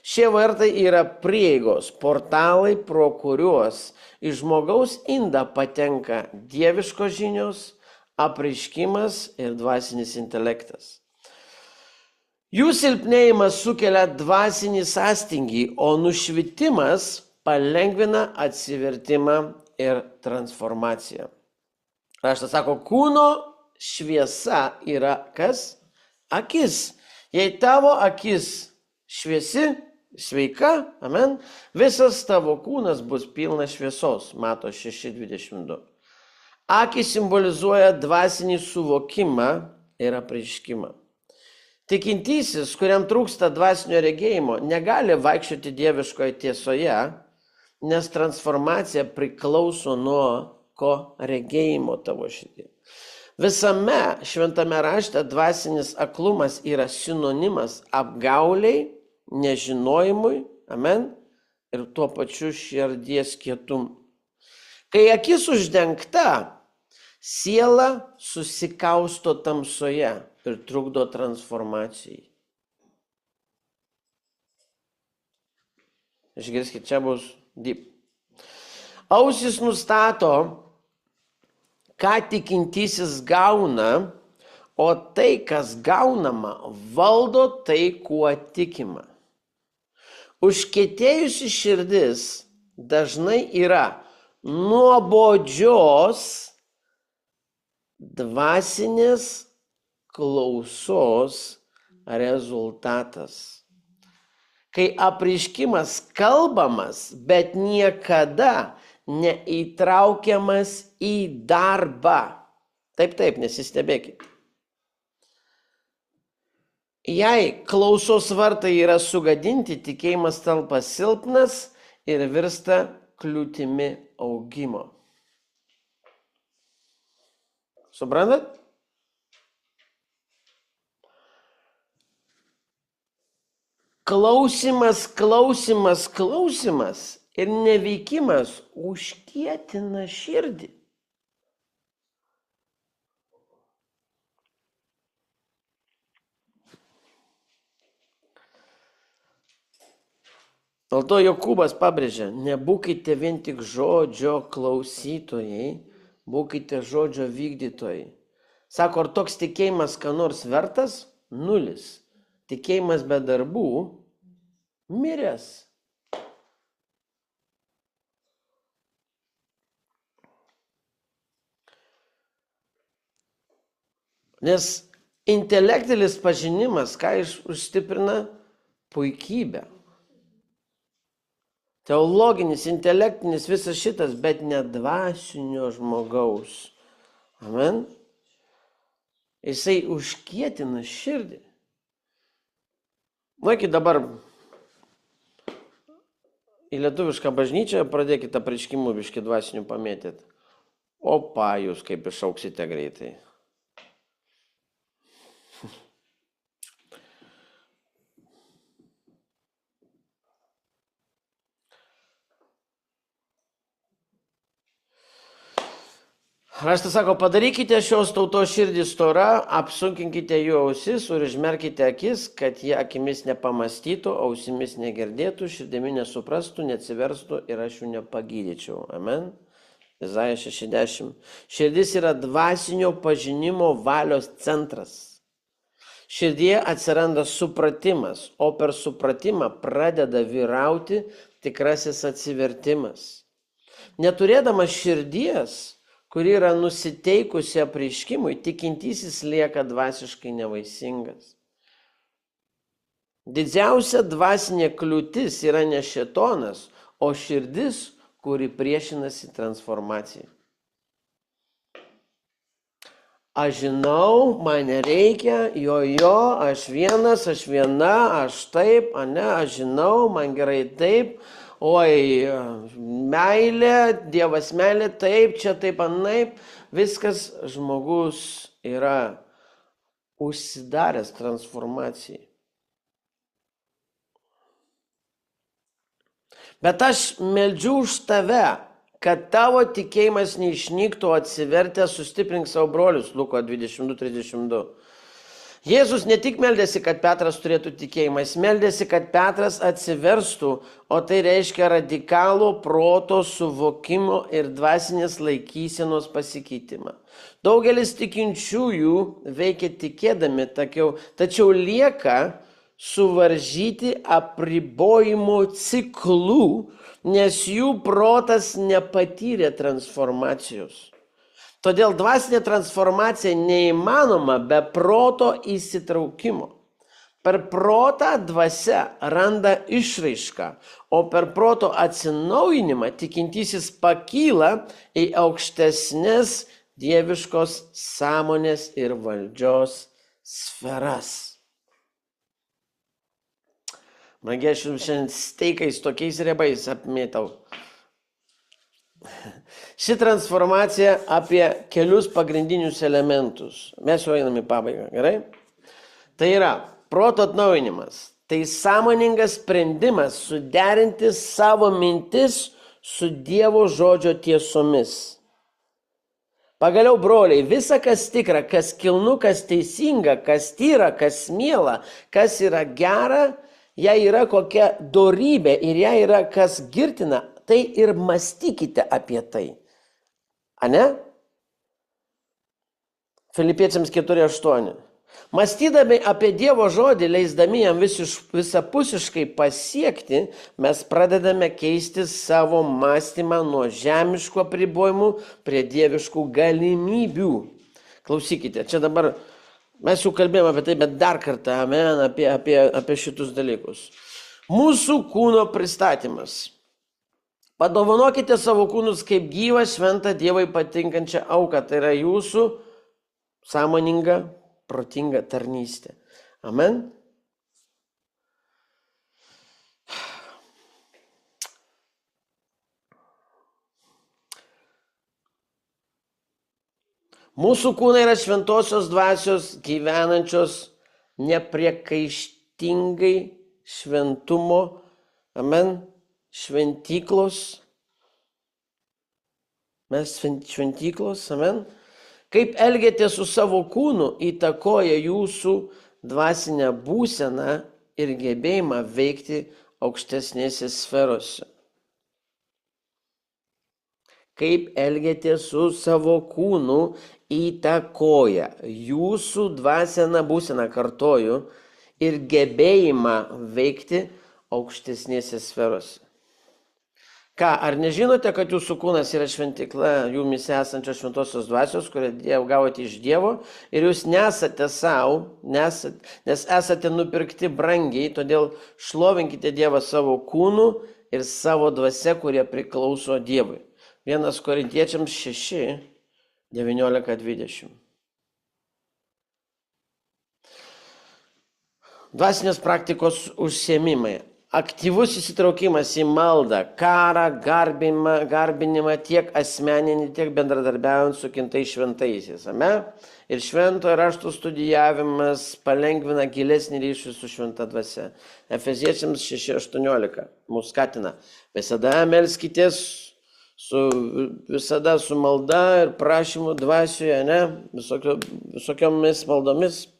Šie vartai yra prieigos, portalai, pro kuriuos iš žmogaus indą patenka dieviškos žinios, apreiškimas ir dvasinis intelektas. Jų silpnėjimas sukelia dvasinį sąstingį, o nušvitimas palengvina atsivertimą ir transformaciją. Raštas sako, kūno šviesa yra kas? Akis. Jei tavo akis šviesi, sveika, amen, visas tavo kūnas bus pilnas šviesos, Mato 6:22. Akis simbolizuoja dvasinį suvokimą ir apreiškimą. Tikintysis, kuriam trūksta dvasinio regėjimo, negali vaikščioti dieviškoje tiesoje, nes transformacija priklauso nuo ko regėjimo tavo širdį. Visame šventame rašte dvasinis aklumas yra sinonimas apgauliai, nežinojimui, amen, ir tuo pačiu širdies kietumui. Kai akis uždengta, siela susikausto tamsoje ir trukdo transformacijai. Išgirskit, čia bus deep. Ausis nustato, ką tikintysis gauna, o tai, kas gaunama, valdo tai, kuo tikima. Užkietėjusi širdis dažnai yra nuobodžios dvasinės klausos rezultatas. Kai apreiškimas kalbamas, bet niekada neįtraukiamas į darbą. Taip, nesistebėkit. Jei klausos vartai yra sugadinti, tikėjimas tampa silpnas ir virsta kliūtimi augimo. Suprantat? Klausimas ir neveikimas užkietina širdį. Dėl to Jokūbas pabrėžia, nebūkite vien tik žodžio klausytojai, būkite žodžio vykdytojai. Sako, ar toks tikėjimas ką nors vertas? 0. Tikėjimas be darbų miręs. Nes intelektinis pažinimas, ką užstiprina? Puikybę. Teologinis, intelektinis, visas šitas, bet ne dvasinio žmogaus. Amen. Jisai užkietina širdį. Nueikit dabar į lietuvišką bažnyčią, pradėkite apreiškimų biškį dvasinių pamėtyti. Opa, jūs kaip išauksite greitai. Raštas sako, padarykite šios tautos širdį storą, apsunkinkite jų ausis ir užmerkite akis, kad jie akimis nepamastytų, ausimis negirdėtų, širdimi nesuprastų, neatsiverstų ir aš jų nepagydyčiau. Amen. Izaja 60. Širdis yra dvasinio pažinimo valios centras. Širdyje atsiranda supratimas, o per supratimą pradeda vyrauti tikrasis atsivertimas. Neturėdamas širdies, kuri yra nusiteikusi apreiškimui, tikintysis lieka dvasiškai nevaisingas. Didžiausia dvasinė kliūtis yra ne šėtonas, o širdis, kuri priešinasi transformacijai. Aš žinau, man nereikia, aš vienas, aš viena, aš taip, aš žinau, man gerai taip. Oi, meilė, Dievas meilė, taip, čia taip, anaip. Viskas žmogus yra užsidaręs transformacijai. Bet aš meldžiu už tave, kad tavo tikėjimas neišnyktų, atsivertę, sustiprink savo brolius. Luko 22:32. Jėzus ne tik meldėsi, kad Petras turėtų tikėjimą, jis meldėsi, kad Petras atsiverstų, o tai reiškia radikalų proto suvokimo ir dvasinės laikysenos pasikeitimą. Daugelis tikinčiųjų veikia tikėdami, tačiau lieka suvaržyti apribojimo ciklų, nes jų protas nepatyrė transformacijos. Todėl dvasinė transformacija neįmanoma be proto įsitraukimo. Per protą dvasia randa išraišką, o per proto atsinaujinimą tikintysis pakyla į aukštesnės dieviškos sąmonės ir valdžios sferas. Brangiai, aš jums šiandien steikais tokiais riebais apmėtau. Ši transformacija apie kelius pagrindinius elementus. Mes jau einame į pabaigą, gerai? Tai yra proto atnaujinimas. Tai sąmoningas sprendimas suderinti savo mintis su Dievo žodžio tiesomis. Pagaliau, broliai, visa, kas tikra, kas kilnu, kas teisinga, kas tyra, kas miela, kas yra gera, jei yra kokia dorybė ir jei yra kas girtina, tai ir mąstykite apie tai. Ane? Filipiečiams 4:8. Mąstydami apie Dievo žodį, leisdami jam visapusiškai pasiekti, mes pradedame keisti savo mąstymą nuo žemiškų apribojimų prie dieviškų galimybių. Klausykite, čia dabar mes jau kalbėjome apie tai, bet dar kartą, amen, apie šitus dalykus. Mūsų kūno pristatymas. Padovanokite savo kūnus kaip gyvą, šventą, Dievui patinkančią auką. Tai yra jūsų sąmoninga, protinga tarnystė. Amen. Mūsų kūnai yra šventosios dvasios gyvenančios nepriekaištingai šventumo, amen, šventyklos. Mes šventyklos, amen. Kaip elgiatės su savo kūnu įtakoja jūsų dvasinę būseną ir gebėjimą veikti aukštesnėse sferose. Kaip elgiatės su savo kūnu įtakoja jūsų dvasinę būseną, kartoju, ir gebėjimą veikti aukštesnėse sferose. Ką, ar nežinote, kad jūsų kūnas yra šventykla jumise esančios šventosios dvasios, kurią gavote iš Dievo, ir jūs nesate savo, nes esate nupirkti brangiai, todėl šlovinkite Dievą savo kūnu ir savo dvasia, kurie priklauso Dievui. 1 Korintiečiams 6, 19-20. Dvasinės praktikos užsiėmimai. Aktyvus įsitraukimas į maldą, karą, garbinimą tiek asmeninį, tiek bendradarbiaujant su kintais šventaisiais. Ir šventojo rašto studijavimas palengvina gilesnį ryšį su šventa dvasia. Efeziečiams 6:18 mus skatina. Visada melskitės visada su malda ir prašymu dvasioje, visokiomis maldomis.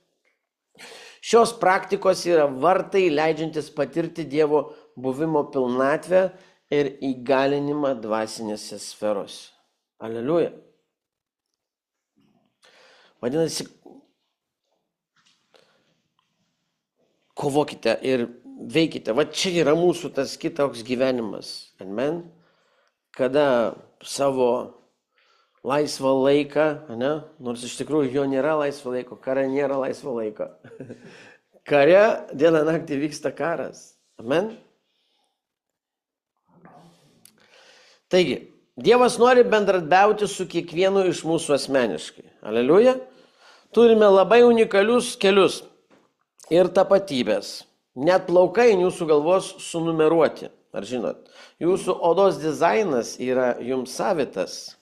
Šios praktikos yra vartai, leidžiantis patirti Dievo buvimo pilnatvę ir įgalinimą dvasinėse sferose. Aleliuja. Vadinasi, kovokite ir veikite. Va čia yra mūsų tas kitoks gyvenimas. Amen. Kada savo laisvą laiką, nors iš tikrųjų jo nėra laisvo laiko, kare nėra laisvo laiko. Kare dieną naktį vyksta karas. Amen. Taigi, Dievas nori bendradarbiauti su kiekvienu iš mūsų asmeniškai. Aleliuja. Turime labai unikalius kelius ir tapatybės. Net plaukai jūsų galvos sunumeruoti. Ar žinot? Jūsų odos dizainas yra jums savitas.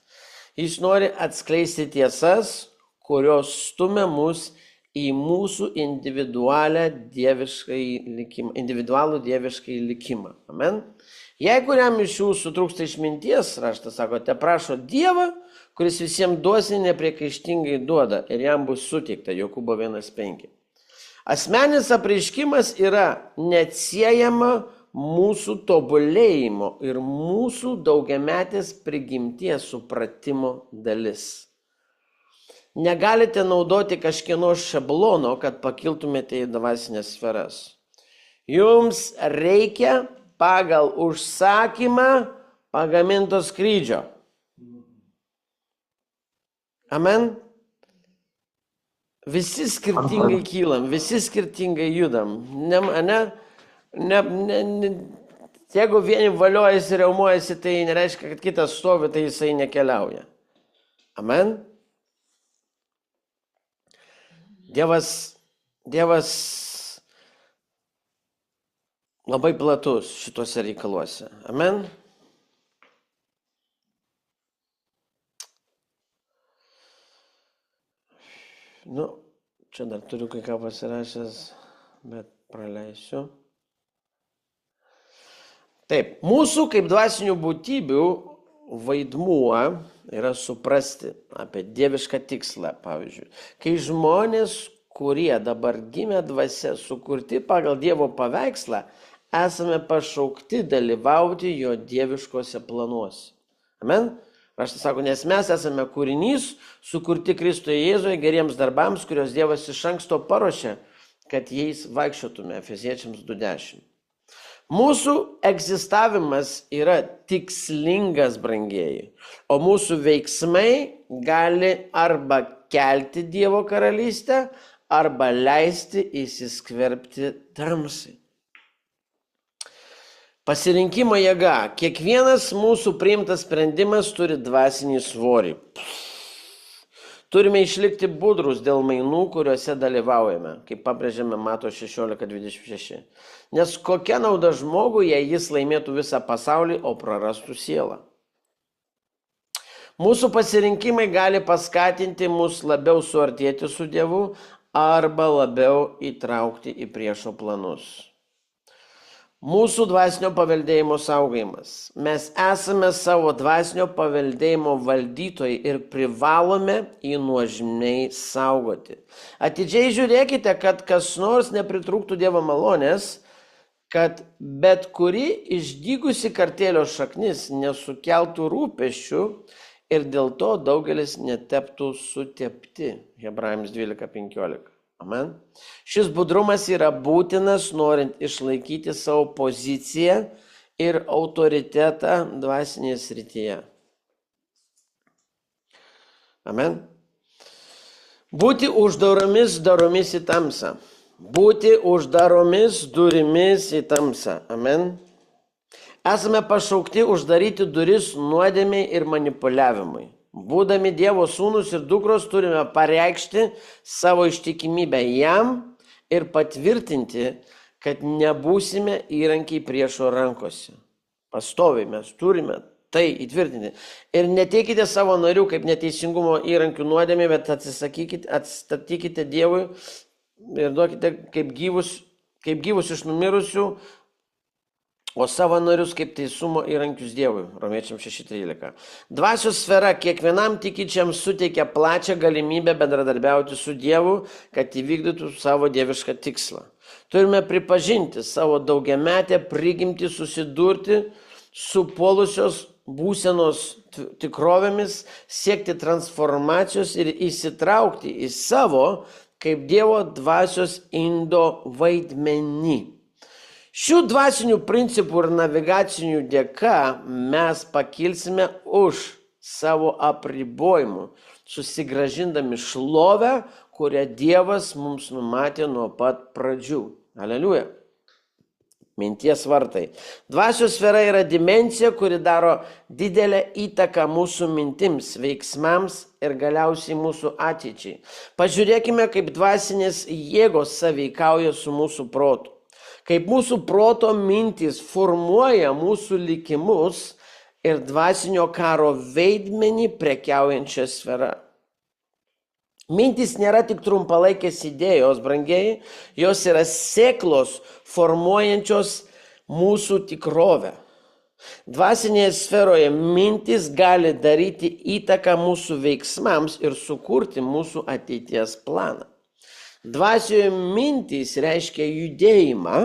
Jis nori atskleisti tiesas, kurios stumia mus į mūsų individualų dieviškai likimą. Amen. Jei kuriam iš jūsų trūksta išminties, raštas sako, te prašo Dievą, kuris visiems dosniai nepriekaištingai duoda ir jam bus suteikta. Jokūbo 1:5. Asmeninis apreiškimas yra neatsiejama mūsų tobulėjimo ir mūsų daugiametės prigimties supratimo dalis. Negalite naudoti kažkieno šablono, kad pakiltumėte į dvasinės sferas. Jums reikia pagal užsakymą pagaminto skrydžio. Amen. Visi skirtingai kylam, visi skirtingai judam. Jeigu vieni valiojasi, reumuojasi, tai nereiškia, kad kitas stovi, tai jisai nekeliauja. Amen. Dievas labai platus šituose reikaluose. Amen. Čia dar turiu kai ką pasirašęs, bet praleisiu. Taip, mūsų kaip dvasinių būtybių vaidmuo yra suprasti apie dievišką tikslą, pavyzdžiui. Kai žmonės, kurie dabar gimė dvasia, sukurti pagal Dievo paveikslą, esame pašaukti dalyvauti jo dieviškose planuose. Amen? Raštas sako, nes mes esame kūrinys, sukurti Kristuje Jėzuje geriems darbams, kurios Dievas iš anksto paruošė, kad jais vaikščiotume. Efeziečiams 2:10. Mūsų egzistavimas yra tikslingas, brangieji, o mūsų veiksmai gali arba kelti Dievo karalystę, arba leisti įsiskverbti tamsai. Pasirinkimo jėga. Kiekvienas mūsų priimtas sprendimas turi dvasinį svorį. Turime išlikti budrus dėl mainų, kuriuose dalyvaujame, kaip pabrėžiame Mato 16:26. Nes kokia nauda žmogui, jei jis laimėtų visą pasaulį, o prarastų sielą. Mūsų pasirinkimai gali paskatinti mus labiau suartėti su Dievu arba labiau įtraukti į priešo planus. Mūsų dvasinio paveldėjimo saugojimas. Mes esame savo dvasinio paveldėjimo valdytojai ir privalome jį nuožmiai saugoti. Atidžiai žiūrėkite, kad kas nors nepritrūktų Dievo malonės, kad bet kuri išdygusi kartėlio šaknis nesukeltų rūpesčių ir dėl to daugelis neteptų sutepti. Hebrajams 12:15. Amen. Šis budrumas yra būtinas, norint išlaikyti savo poziciją ir autoritetą dvasinėje srityje. Amen. Būti uždaromis durimis į tamsą. Būti uždaromis durimis į tamsą. Amen. Esame pašaukti uždaryti duris nuodėmei ir manipuliavimui. Būdami Dievo sūnus ir dukros turime pareikšti savo ištikimybę jam ir patvirtinti, kad nebūsime įrankiai priešo rankose. Pastoviai mes turime tai įtvirtinti. Ir neteikite savo narių kaip neteisingumo įrankių nuodėmė, bet atstatykite Dievui ir duokite kaip gyvus iš numirusių, o savo narius kaip teisumo įrankius Dievui. Romiečiams 6:13. Dvasios sfera kiekvienam tikinčiam suteikia plačią galimybę bendradarbiauti su Dievu, kad įvykdytų savo dievišką tikslą. Turime pripažinti savo daugiametę prigimtį susidurti su puolusios būsenos tikrovėmis, siekti transformacijos ir įsitraukti į savo kaip Dievo dvasios indo vaidmenį. Šių dvasinių principų ir navigacinių dėka mes pakilsime už savo apribojimų, susigrąžindami šlovę, kurią Dievas mums numatė nuo pat pradžių. Aleliuja. Minties vartai. Dvasios sfera yra dimensija, kuri daro didelę įtaką mūsų mintims, veiksmams ir galiausiai mūsų ateičiai. Pažiūrėkime, kaip dvasinės jėgos sąveikauja su mūsų protu. Kaip mūsų proto mintys formuoja mūsų likimus ir dvasinio karo veidmenį prekiaujančią sferą. Mintys nėra tik trumpalaikės idėjos, brangieji, jos yra sėklos formuojančios mūsų tikrovę. Dvasinėje sferoje mintys gali daryti įtaką mūsų veiksmams ir sukurti mūsų ateities planą. Dvasioje mintys reiškia judėjimą,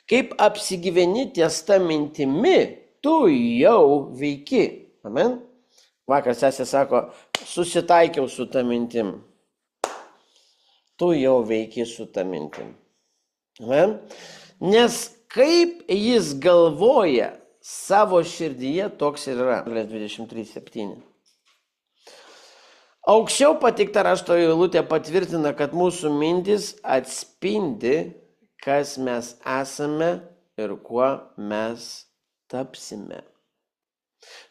kaip apsigyveni ties ta mintimi, tu jau veiki. Amen. Vakar sesė sako, susitaikiau su ta mintim. Tu jau veiki su ta mintim. Amen. Nes kaip jis galvoja savo širdyje, toks ir yra. 23:7. Aukščiau pateikta rašto eilutė patvirtina, kad mūsų mintys atspindi, kas mes esame ir kuo mes tapsime.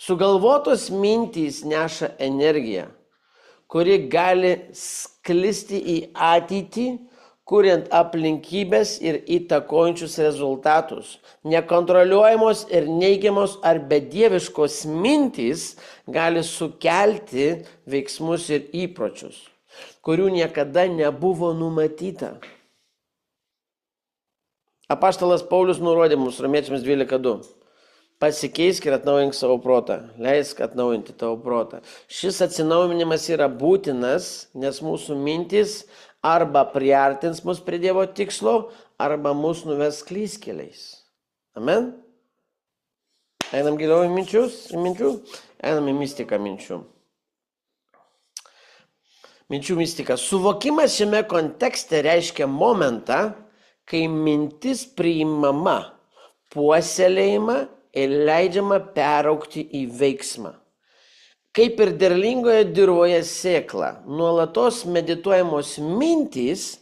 Sugalvotos mintys neša energiją, kuri gali sklisti į ateitį, kuriant aplinkybės ir įtakojančius rezultatus. Nekontroliuojamos ir neigiamos ar bedieviškos mintys gali sukelti veiksmus ir įpročius, kurių niekada nebuvo numatyta. Apaštalas Paulius nurodė mums Romiečiams 12:2. Pasikeisk ir atnaujink savo protą. Leisk atnaujinti tavo protą. Šis atsinaujinimas yra būtinas, nes mūsų mintys arba priartins mus prie Dievo tikslo, arba mus nuves klystkeliais. Amen? Einam giliau į minčių, einam į mistiką minčių. Minčių mistika. Suvokimas šiame kontekste reiškia momentą, kai mintis priimama, puoselėjama ir leidžiama peraugti į veiksmą. Kaip ir derlingoje dirvoje sėkla, nuolatos medituojamos mintys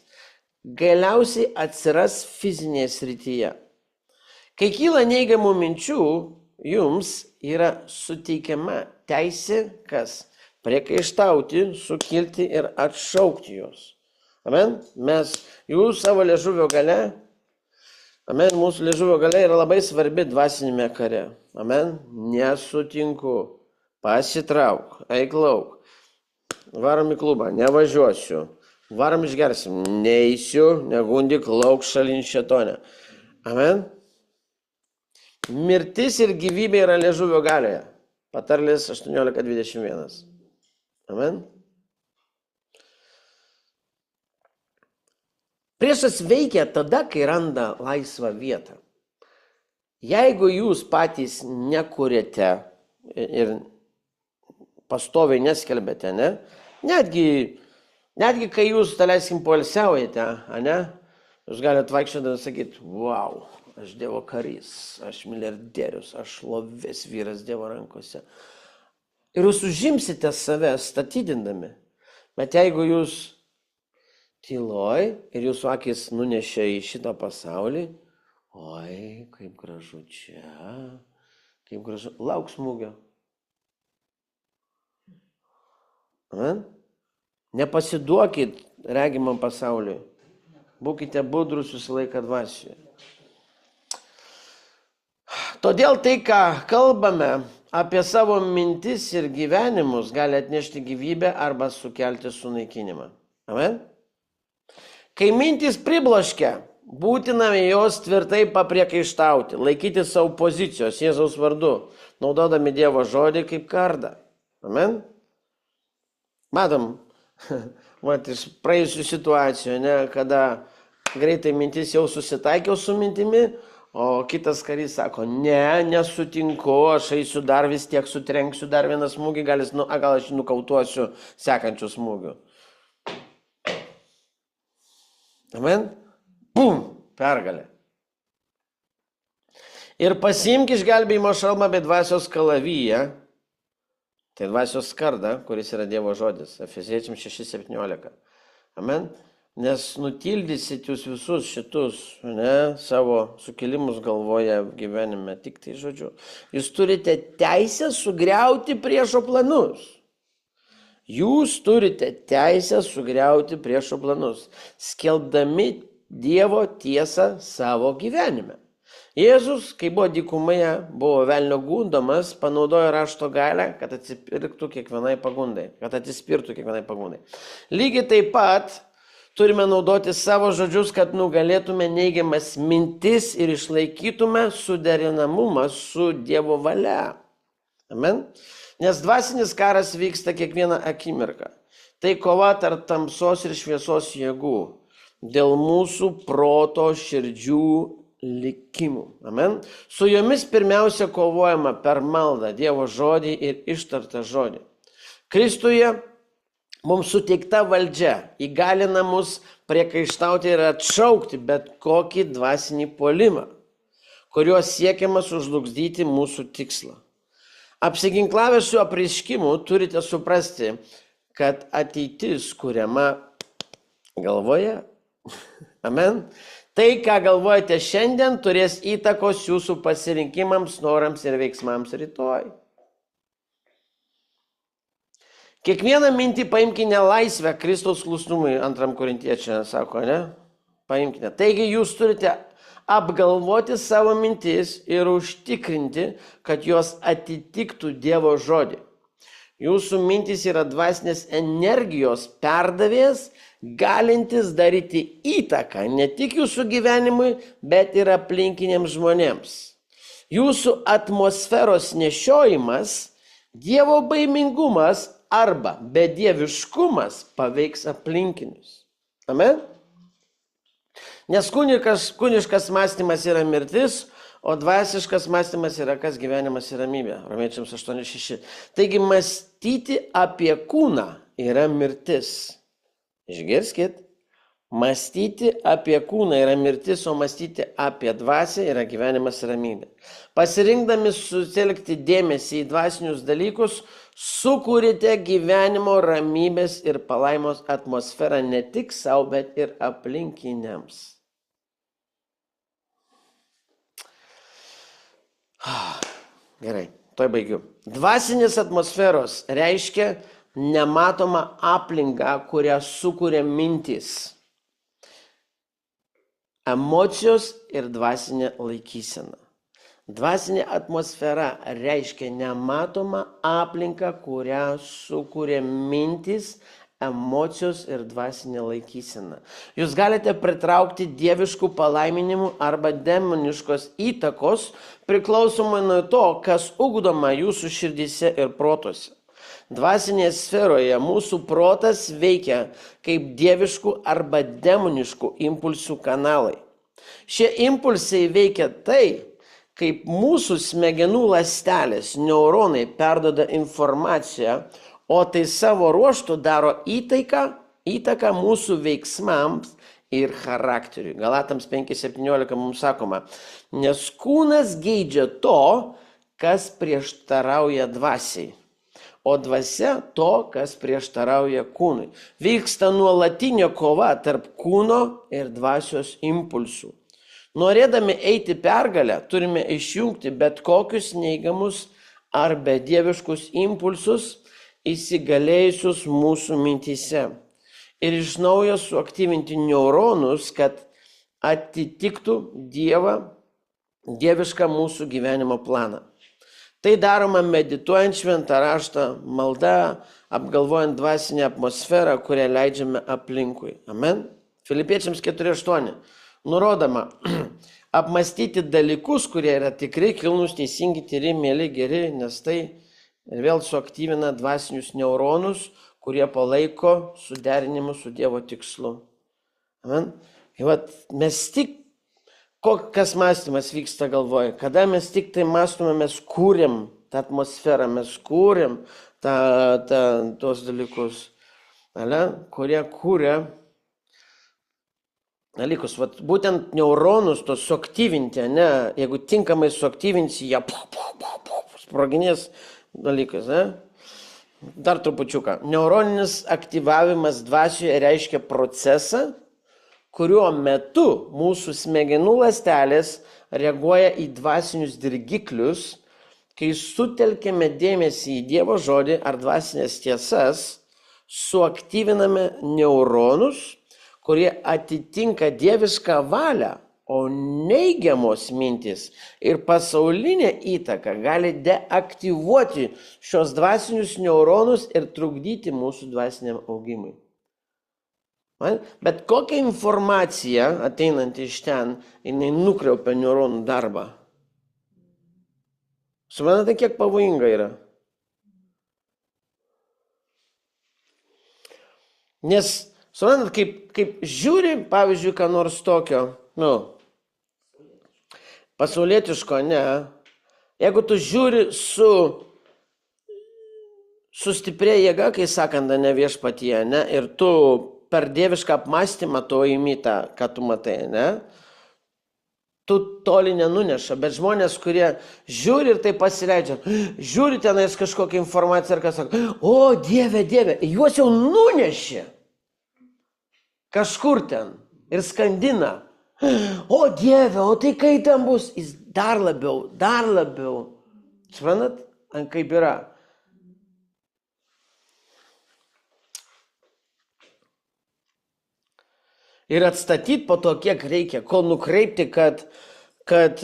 galiausiai atsiras fizinėje srityje. Kai kyla neigiamų minčių, jums yra suteikiama teisė, kas? Priekaištauti, sukilti ir atšaukti juos. Amen? Jūs savo liežuvio gale, amen, mūsų liežuvio gale yra labai svarbi dvasinėme kare. Amen? Nesutinku, pasitrauk, eik lauk, varom į klubą, nevažiuosiu, varom išgersim, neįsiu, negundik, lauk šalin šėtonę. Amen? Mirtis ir gyvybė yra liežuvio galioje. Patarlės 18:21. Amen. Priešas veikia tada, kai randa laisvą vietą. Jeigu jūs patys nekuriate ir pastoviai neskelbėte, ne? Netgi kai jūs, daleiskim, poilsiaujate, ne? Jūs galite vaikščioti ir sakyti, wow, aš Dievo karys, aš milijardierius, aš šlovės vyras Dievo rankose. Ir jūs užimsite save statydindami. Bet jeigu jūs tyloj ir jūsų akis nunešė į šitą pasaulį, oi, kaip gražu čia, kaip gražu, lauk smūgio. Amen? Nepasiduokit regimam pasauliui. Būkite budrus visą laiką dvasioje. Todėl tai, ką kalbame apie savo mintis ir gyvenimus, gali atnešti gyvybę arba sukelti sunaikinimą. Amen? Kai mintis pribloškia, būtina jos tvirtai papriekaištauti, laikyti savo pozicijos Jėzaus vardu, naudodami Dievo žodį kaip kardą. Amen? Matom, iš praėjusių situacijų, ne, kada greitai mintis jau susitaikiau su mintimi, o kitas karys sako, ne, nesutinku, aš eisiu dar vis tiek sutrenksiu dar vieną smūgį, gal aš nukautuosiu sekančių smūgių. Amen? Bum, pergalė. Ir pasiimk išgelbėjimo šalmą bei dvasios kalaviją, tai dvasios skardą, kuris yra Dievo žodis, Efeziečiams 6:17. Amen? Nes nutildysit jūs visus šitus, ne, savo sukilimus galvoje gyvenime, tik tai žodžiu. Jūs turite teisę sugriauti priešo planus. Jūs turite teisę sugriauti priešo planus, skelbdami Dievo tiesą savo gyvenime. Jėzus, kai buvo dykumoje, buvo velnio gundomas, panaudojo rašto galią, kad atsispirtų kiekvienai pagundai. Lygiai taip pat turime naudoti savo žodžius, kad nugalėtume neigiamas mintis ir išlaikytume suderinamumą su Dievo valia. Amen? Nes dvasinis karas vyksta kiekvieną akimirką. Tai kova tarp tamsos ir šviesos jėgų dėl mūsų proto širdžių likimų. Amen? Su jomis pirmiausia kovojama per maldą, Dievo žodį ir ištartą žodį. Kristuje mums suteikta valdžia įgalina mus priekaištauti ir atšaukti bet kokį dvasinį puolimą, kuriuo siekiama sužlugdyti mūsų tikslą. Apsiginklavę šiuo apreiškimu turite suprasti, kad ateitis kuriama galvoje. Amen. Tai, ką galvojate šiandien, turės įtakos jūsų pasirinkimams, norams ir veiksmams rytoj. Kiekvieną mintį paimkite laisvę Kristaus klusnumui, 2 Korintiečiams sako, ne? Paimkite. Taigi jūs turite apgalvoti savo mintis ir užtikrinti, kad jos atitiktų Dievo žodį. Jūsų mintis yra dvasinės energijos perdavėjas, galintis daryti įtaką ne tik jūsų gyvenimui, bet ir aplinkiniams žmonėms. Jūsų atmosferos nešiojimas, Dievo baimingumas arba bedieviškumas paveiks aplinkinius. Amen? Nes kūniškas mąstymas yra mirtis, O dvasiškas mąstymas yra kas? Gyvenimas ir ramybė. Romiečiams 8:6. Taigi mąstyti apie kūną yra mirtis. Išgirskit. Mąstyti apie kūną yra mirtis, o mąstyti apie dvasią yra gyvenimas ir ramybė. Pasirinkdami sutelkti dėmesį į dvasinius dalykus, sukūrite gyvenimo ramybės ir palaimos atmosferą ne tik savo, bet ir aplinkiniams. Gerai, toj baigiu. Dvasinės atmosferos reiškia nematomą aplinką, kurią sukuria mintys, emocijos ir dvasinė laikysena. Dvasinė atmosfera reiškia nematomą aplinką, kurią sukuria mintys, emocijos ir dvasinė laikysena. Jūs galite pritraukti dieviškų palaiminimų arba demoniškos įtakos priklausomai nuo to, kas ugdoma jūsų širdyse ir protuose. Dvasinėje sferoje mūsų protas veikia kaip dieviškų arba demoniškų impulsų kanalai. Šie impulsai veikia tai, kaip mūsų smegenų ląstelės, neuronai perduoda informaciją, o tai savo ruožtu daro įtaką mūsų veiksmams ir charakteriui. Galatams 5:17 mums sakoma, nes kūnas geidžia to, kas prieštarauja dvasiai, o dvasia to, kas prieštarauja kūnui. Vyksta nuolatinė kova tarp kūno ir dvasios impulsų. Norėdami eiti pergalę, turime išjungti bet kokius neigiamus ar bedieviškus impulsus įsigalėjusius mūsų mintyse ir iš naujo suaktyvinti neuronus, kad atitiktų dievišką mūsų gyvenimo planą. Tai daroma medituojant šventą raštą, malda, apgalvojant dvasinę atmosferą, kurią leidžiame aplinkui. Amen. Filipiečiams 4:8. Nurodoma apmastyti dalykus, kurie yra tikrai kilnūs, teisingi, tyri, mėly, geri, nes tai vėl suaktyvina dvasinius neuronus, kurie palaiko suderinimu su Dievo tikslu. Amen. Ir vat mes tik kokias mąstymas vyksta galvoje. Kada mes tik tai mąstome, mes kūrėm tą atmosferą, mes kūrėm tos dalykus, kurie kūrė dalykus. Vat būtent neuronus tos suaktyvinti, ne? Jeigu tinkamai suaktyvinsi, jie sproginės dalykas. Ne? Dar trupučiuką. Neuroninis aktyvavimas dvasioje reiškia procesą, kuriuo metu mūsų smegenų ląstelės reaguoja į dvasinius dirgiklius, kai sutelkėme dėmesį į Dievo žodį ar dvasinės tiesas, suaktyviname neuronus, kurie atitinka dievišką valią, o neigiamos mintis ir pasaulinė įtaka gali deaktyvuoti šios dvasinius neuronus ir trukdyti mūsų dvasiniam augimui. Bet kokia informacija ateinanti iš ten, jinai nukreipia neuronų darbą. Suprantate, kiek pavojinga yra? Nes, suprantate, kaip žiūri, pavyzdžiui, ką nors tokio, pasaulietiško, ne. Jeigu tu žiūri su stiprė jėga, kai sakant, ne viešpatyje, ne, ir tu per dievišką apmąstymą to įmytą, ką tu matai, ne, tu toli nenuneša, bet žmonės, kurie žiūri ir tai pasileidžia, žiūri tenais kažkokią informaciją ir kas sako, o Dieve, Dieve, juos jau nunešė kažkur ten ir skandina. O Dieve, o tai kai ten bus, jis dar labiau. Suprantat, kaip yra. Ir atstatyti po to, kiek reikia, kol nukreipti, kad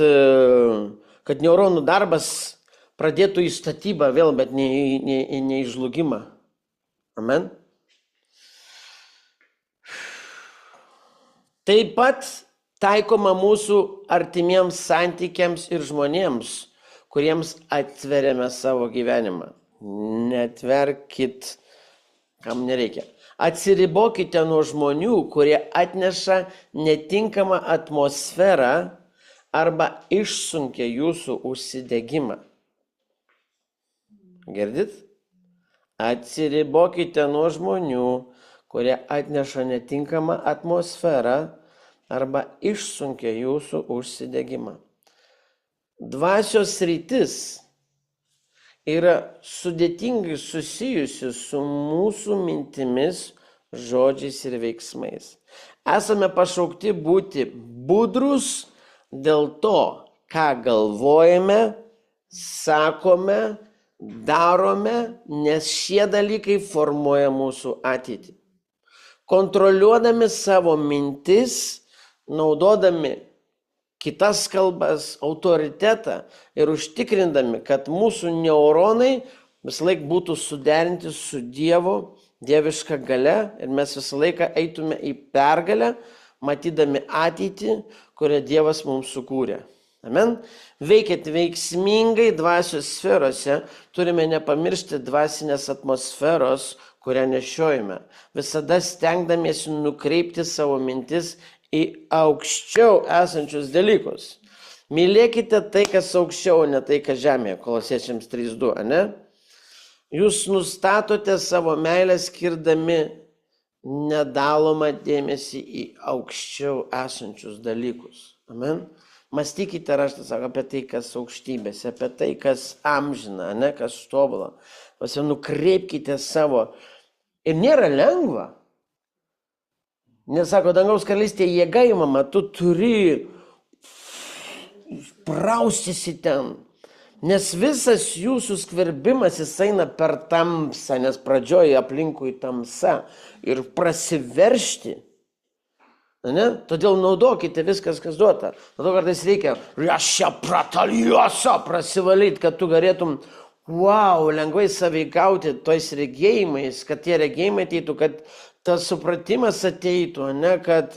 neuronų darbas pradėtų į statybą vėl, bet ne į žlugimą. Amen. Taip pat taikoma mūsų artimiems santykiams ir žmonėms, kuriems atveriame savo gyvenimą. Netverkit, kam nereikia. Atsiribokite nuo žmonių, kurie atneša netinkamą atmosferą arba išsunkia jūsų užsidegimą. Girdit? Atsiribokite nuo žmonių, kurie atneša netinkamą atmosferą arba išsunkia jūsų užsidegimą. Dvasios sritis yra sudėtingai susijusi su mūsų mintimis, žodžiais ir veiksmais. Esame pašaukti būti budrus dėl to, ką galvojame, sakome, darome, nes šie dalykai formuoja mūsų ateitį. Kontroliuodami savo mintis, naudodami kitas kalbas, autoritetą ir užtikrindami, kad mūsų neuronai visą laiką būtų suderinti su Dievo, dieviška galia ir mes visą laiką eitume į pergalę, matydami ateitį, kurią Dievas mums sukūrė. Amen. Veikiant veiksmingai dvasios sferose, turime nepamiršti dvasinės atmosferos, kurią nešiojame. Visada stengdamiesi nukreipti savo mintis į aukščiau esančius dalykus. Mylėkite tai, kas aukščiau, ne tai, kas žemėje. Kolosiečiams 3:2, ne? Jūs nustatote savo meilę skirdami nedalomą dėmesį į aukščiau esančius dalykus. Amen. Mąstykite, raštas sako, apie tai, kas aukštybėse, apie tai, kas amžina, ne, kas tobula. Nukreipkite savo. Ir nėra lengva. Nes sako, dangaus karalystėje jėga įmama, tu turi praustisi ten. Nes visas jūsų skverbimas jis eina per tamsą, nes pradžioje aplinkui tamsa ir prasiveršti. Ne? Todėl naudokite viskas, kas duota. Todėl kartais reikia prasivalyti, kad tu galėtum lengvai sąveikauti tojais regėjimais, kad tie regėjimai ateitų, kad tas supratimas ateitų, ne? Kad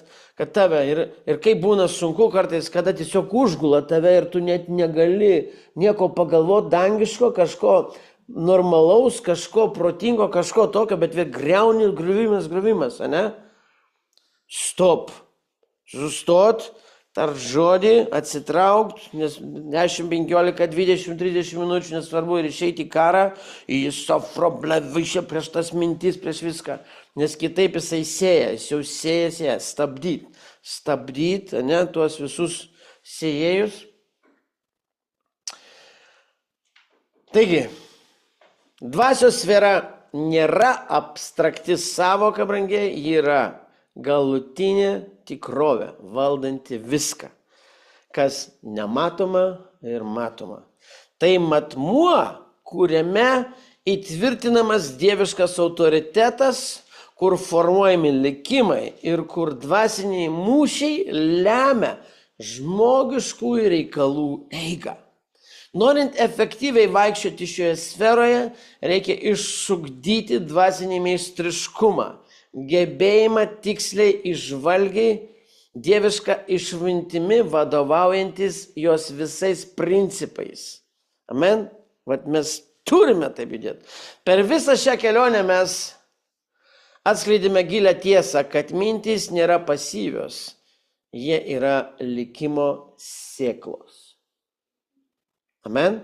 tave ir kaip būna sunku kartais, kada tiesiog užgula tave ir tu net negali nieko pagalvoti dangiško, kažko normalaus, kažko protingo, kažko tokio, bet vėl griuvimas, ne? Stop. Sustot, tar žodį, atsitraukt, nes 10, 15, 20, 30 minučių, nesvarbu, ir išeiti į karą, jis višia prieš tas mintis, prieš viską. Nes kitaip jisai sėja, jis jau sėja, stabdyt, ne, tuos visus sėjėjus. Taigi, dvasios sfera nėra abstrakti savoka, brangiai, ji yra galutinė tikrovė, valdanti viską, kas nematoma ir matoma. Tai matmuo, kuriame įtvirtinamas dieviškas autoritetas, kur formuojami likimai ir kur dvasiniai mūšiai lemia žmogiškųjų reikalų eigą. Norint efektyviai vaikščioti šioje sferoje, reikia išugdyti dvasinį meistriškumą, gebėjimą tiksliai išvalgiai, dievišką išmintimi vadovaujantis jos visais principais. Amen? Vat mes turime taip judėti. Per visą šią kelionę mes atskleidėme gilią tiesą, kad mintys nėra pasyvios, jie yra likimo sėklos. Amen?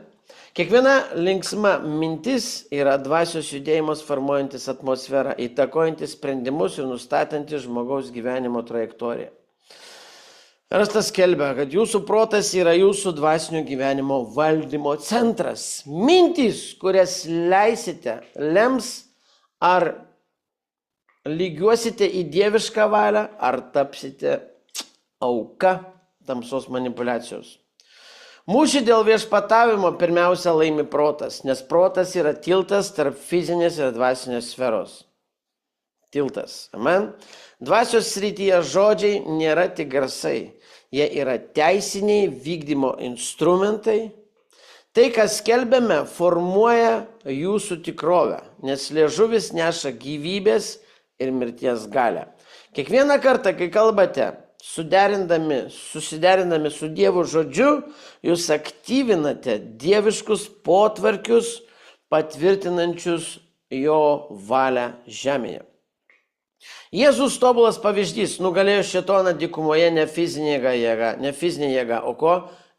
Kiekviena linksma mintis yra dvasios judėjimas formuojantis atmosferą, įtakojantis sprendimus ir nustatantis žmogaus gyvenimo trajektoriją. Rastas skelbia, kad jūsų protas yra jūsų dvasinio gyvenimo valdymo centras. Mintys, kurias leisite, lems, ar lygiuosite į dievišką valią, ar tapsite auka tamsos manipulacijos. Mūšį dėl viešpatavimo pirmiausia laimi protas, nes protas yra tiltas tarp fizinės ir dvasinės sferos. Tiltas. Amen. Dvasios srityje žodžiai nėra tik garsai, jie yra teisiniai vykdymo instrumentai. Tai, kas skelbiame, formuoja jūsų tikrovę, nes liežuvis neša gyvybės ir mirties galią. Kiekvieną kartą, kai kalbate, susiderindami su Dievo žodžiu, jūs aktyvinate dieviškus potvarkius, patvirtinančius jo valią žemėje. Jėzus tobulas pavyzdys nugalėjo šėtoną dykumoje ne fizinė jėga, o ko?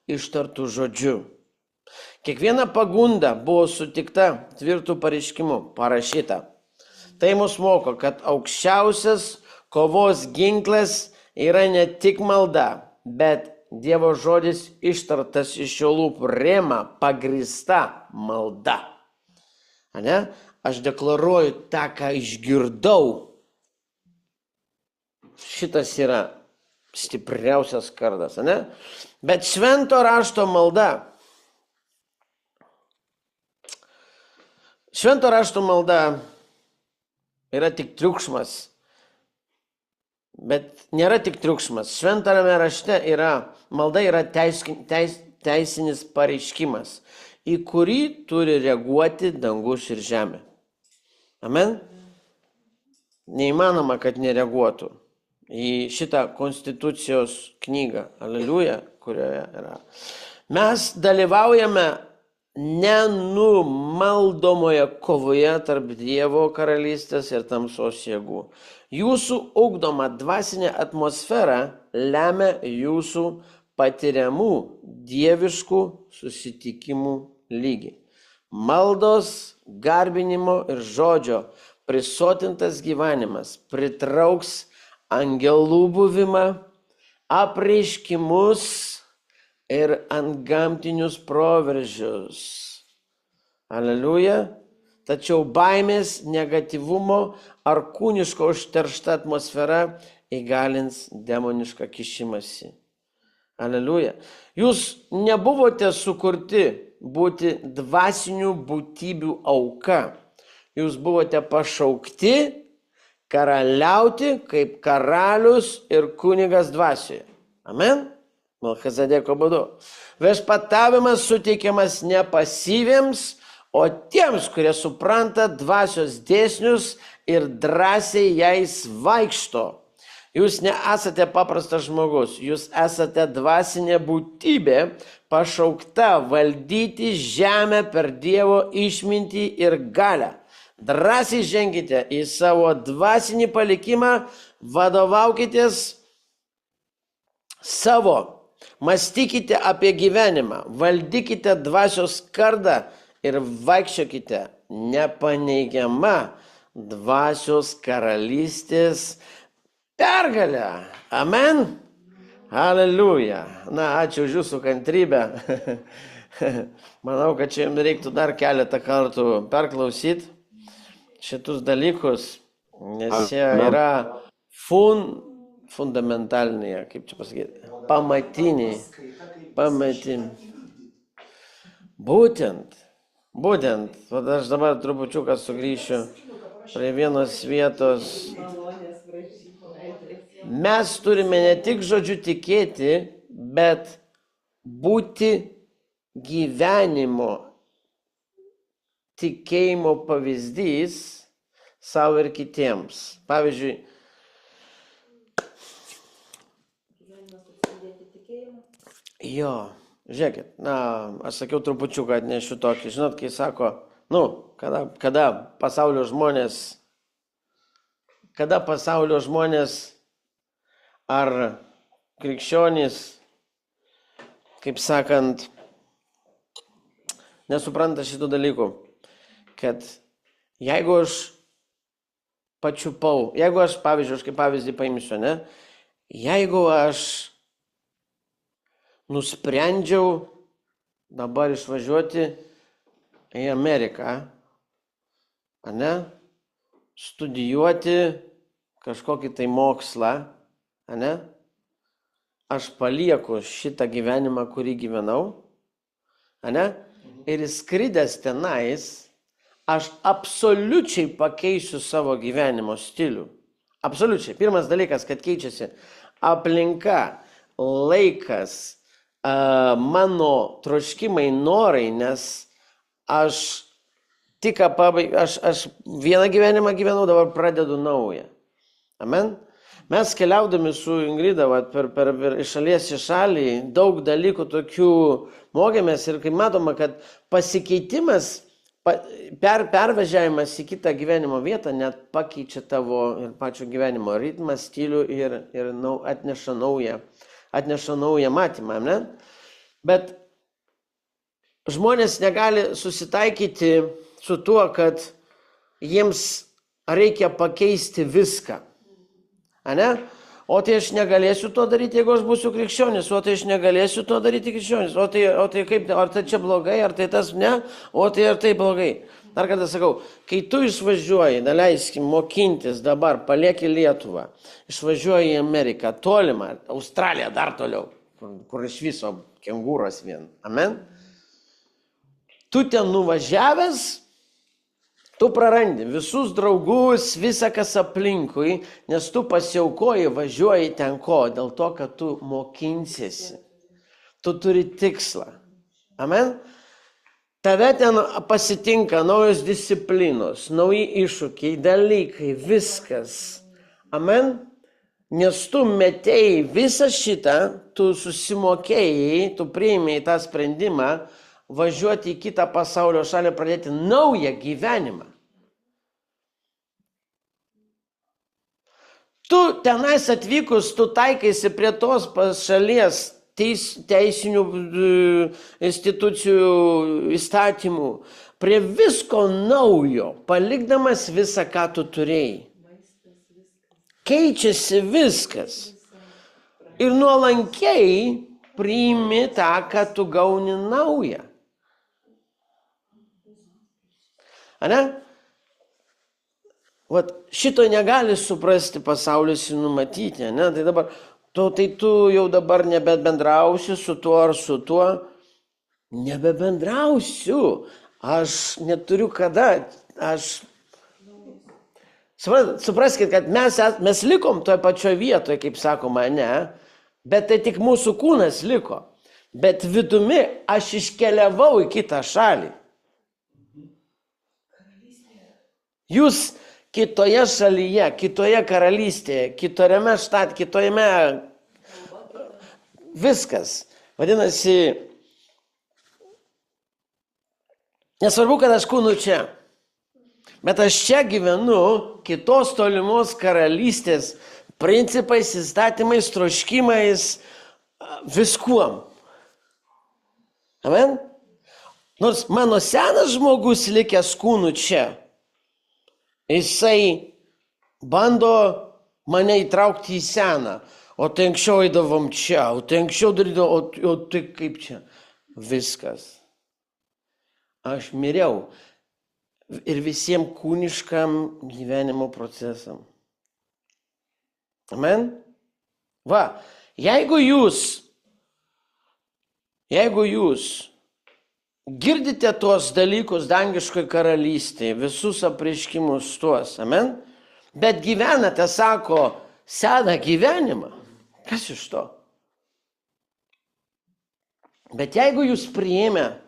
Ištartų žodžiu. Kiekviena pagunda buvo sutikta tvirtų pareiškimų, parašyta. Tai mus moko, kad aukščiausias kovos ginklas yra ne tik malda, bet Dievo žodis ištartas iš jo lūpų, rėma pagrįsta malda. Ane? Aš deklaruoju tą, ką išgirdau. Šitas yra stipriausias kardas, ane? Bet švento rašto malda. Švento rašto malda yra tik triukšmas. Bet nėra tik triukšmas. Šventame rašte malda yra teisinis pareiškimas, į kurį turi reaguoti dangus ir žemė. Amen? Neįmanoma, kad nereaguotų į šitą konstitucijos knygą, aleliuja, kurioje yra. Mes dalyvaujame nenumaldomoje kovoje tarp Dievo karalystės ir tamsos jėgų. Jūsų ugdoma dvasinė atmosfera lemia jūsų patiriamų dieviškų susitikimų lygį. Maldos, garbinimo ir žodžio prisotintas gyvenimas pritrauks angelų buvimą, apreiškimus ir antgamtinius proveržius. Aleliuja. Tačiau baimės, negatyvumo ar kūniško užteršta atmosfera įgalins demonišką kišimąsi. Aleliuja. Jūs nebuvote sukurti būti dvasinių būtybių auka. Jūs buvote pašaukti karaliauti kaip karalius ir kunigas dvasioje. Amen? Melchizedeko būdu. Viešpatavimas suteikiamas ne pasyviems, o tiems, kurie supranta dvasios dėsnius ir drąsiai jais vaikšto. Jūs nesate paprastas žmogus, jūs esate dvasinė būtybė, pašaukta valdyti žemę per Dievo išmintį ir galią. Drąsiai ženkite į savo dvasinį palikimą, vadovaukitės savo, mąstykite apie gyvenimą, valdykite dvasios kardą ir vaikščiokite nepaneigiama dvasios karalystės pergalę. Amen. Aleliuja. Na, ačiū už jūsų kantrybę. Manau, kad čia jums reiktų dar keletą kartų perklausyti šitus dalykus, nes jie yra fundamentaliniai, kaip čia pasakyti, pamatiniai. Būtent, aš dabar trupučiuką sugrįšiu prie vienos vietos. Mes turime ne tik žodžiu tikėti, bet būti gyvenimo tikėjimo pavyzdys savo ir kitiems. Pavyzdžiui, žiūrėkit, aš sakiau trupučiuką atnešiu tokį, žinot, kai sako, kada pasaulio žmonės ar krikščionys, kaip sakant, nesupranta šitų dalykų, kad jeigu aš pačiupau, jeigu aš, pavyzdžiui, aš kaip pavyzdį paimsiu, ne, jeigu aš nusprendžiau dabar išvažiuoti į Ameriką, ane, studijuoti kažkokį tai mokslą, ane, aš palieku šitą gyvenimą, kurį gyvenau, ane, ir įskridęs tenais, aš absoliučiai pakeisiu savo gyvenimo stilių. Absoliučiai. Pirmas dalykas, kad keičiasi aplinka, laikas, mano troškimai, norai, nes aš tik aš vieną gyvenimą gyvenau, dabar pradedu naują. Amen? Mes keliaudami su Ingrida per iš šalies į šalį, daug dalykų tokių mokėmės ir kaip matoma, kad pasikeitimas pervažiavimas į kitą gyvenimo vietą net pakeičia tavo ir pačio gyvenimo ritmą, stilių ir atneša naują matymą, ne? Bet žmonės negali susitaikyti su tuo, kad jiems reikia pakeisti viską. Ane? O tai aš negalėsiu to daryti, jeigu aš būsiu krikščionis, o tai aš negalėsiu to daryti krikščionis, o tai kaip, ar tai čia blogai, ar tai tas ne, o tai ar tai blogai. Dar kartą sakau, kai tu išvažiuoji, daleiskim, mokintis dabar, palieki Lietuvą, išvažiuoji į Ameriką, tolimą, Australiją dar toliau, kur iš viso kengūros vien. Amen? Tu ten nuvažiavęs, tu prarandi visus draugus, visą kas aplinkui, nes tu pasiaukoji, važiuoji ten ko, dėl to, kad tu mokinsiesi. Tu turi tikslą. Amen? Tave ten pasitinka naujos disciplinos, nauji iššūkiai, dalykai, viskas. Amen? Nes tu metėjai visą šitą, tu susimokėjai, tu priėmėjai tą sprendimą, važiuoti į kitą pasaulio šalį, pradėti naują gyvenimą. Tu tenais atvykus, tu taikaisi prie tos šalies teisinių institucijų įstatymų, prie visko naujo, palikdamas visą, ką tu turėjai. Keičiasi viskas. Ir nuolankiai priimi tą, ką tu gauni naują. Ane? Vat šito negali suprasti pasaulis ir numatyti, ne? Tai dabar, tu jau dabar nebebendrausi su tuo ar su tuo. Nebebendrausiu. Aš neturiu kada. Supraskite, kad mes likom toje pačioje vietoje, kaip sakoma, ne? Bet tai tik mūsų kūnas liko. Bet vidumi aš iškeliavau į kitą šalį. Jūs kitoje šalyje, kitoje karalystėje, kitojame štate, kitojame viskas. Vadinasi, nesvarbu, kad aš kūnu čia, bet aš čia gyvenu kitos tolimos karalystės principais, įstatymais, troškimais, viskuom. Amen? Nors mano senas žmogus likęs kūnu čia, jisai bando mane įtraukti į seną. O tai anksčiau eidavom čia, o tai anksčiau darydavom, o tai kaip čia? Viskas. Aš miriau ir visiems kūniškam gyvenimo procesam. Amen? Va, jeigu jūs girdite tuos dalykus dangiškoje karalystėje, visus apreiškimus tuos, amen? Bet gyvenate, sako, seną gyvenimą. Kas iš to? Bet jeigu jūs priėmė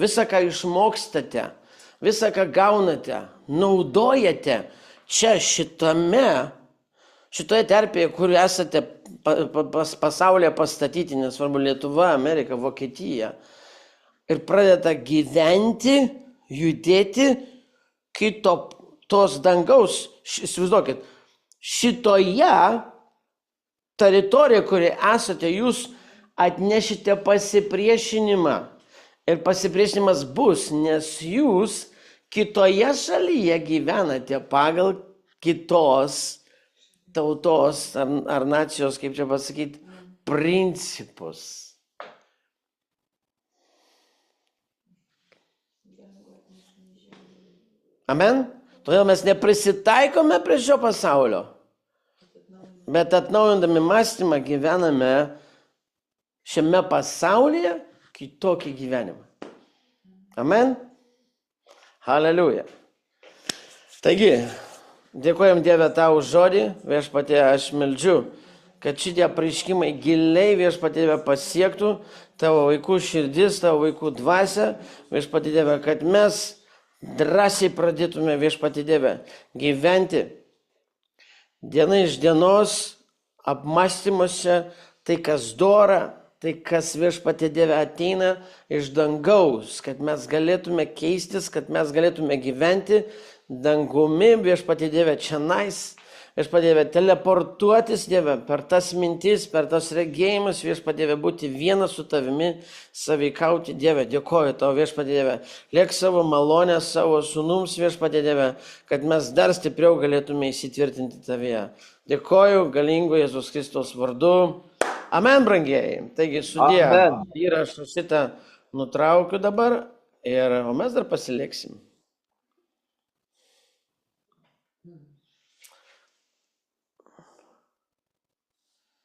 visą, ką išmokstate, visą, ką gaunate, naudojate čia šitoje terpėje, kur esate pasaulyje pastatyti, nesvarbu Lietuva, Amerika, Vokietija, ir pradeda gyventi, judėti tos dangaus, įsivaizduokit, šitoje teritorijoje, kurioje esate, jūs atnešite pasipriešinimą. Ir pasipriešinimas bus, nes jūs kitoje šalyje gyvenate pagal kitos tautos ar nacijos, kaip čia pasakyti, principus. Amen? Todėl mes neprisitaikome prie šio pasaulio, bet atnaujindami mąstymą gyvename šiame pasaulyje kitokį gyvenimą. Amen? Haleliuja. Taigi, dėkojam Dieve tau už žodį, Viešpatie, aš meldžiu, kad šitie apreiškimai giliai Viešpatie pasiektų tavo vaikų širdis, tavo vaikų dvasia, Viešpatie Dieve, kad mes drąsiai pradėtume Viešpatie Dieve gyventi diena iš dienos apmąstymuose tai, kas dora, tai kas viešpatie Dieve ateina iš dangaus, kad mes galėtume keistis, kad mes galėtume gyventi dangumi viešpatie Dieve čianais. Viešpatie Dieve, teleportuotis Dieve per tas mintis, per tas regėjimus, viešpatie Dieve, būti vienas su tavimi, sąveikauti Dieve. Dėkoju tau, viešpatie Dieve. Liek savo malonę savo sūnums, viešpatie Dieve, kad mes dar stipriau galėtume įsitvirtinti tavyje. Dėkoju galingo Jėzus Kristaus vardu. Amen, brangieji. Taigi, sudie. Įrašą šitą nutraukiu dabar, o mes dar pasiliksim.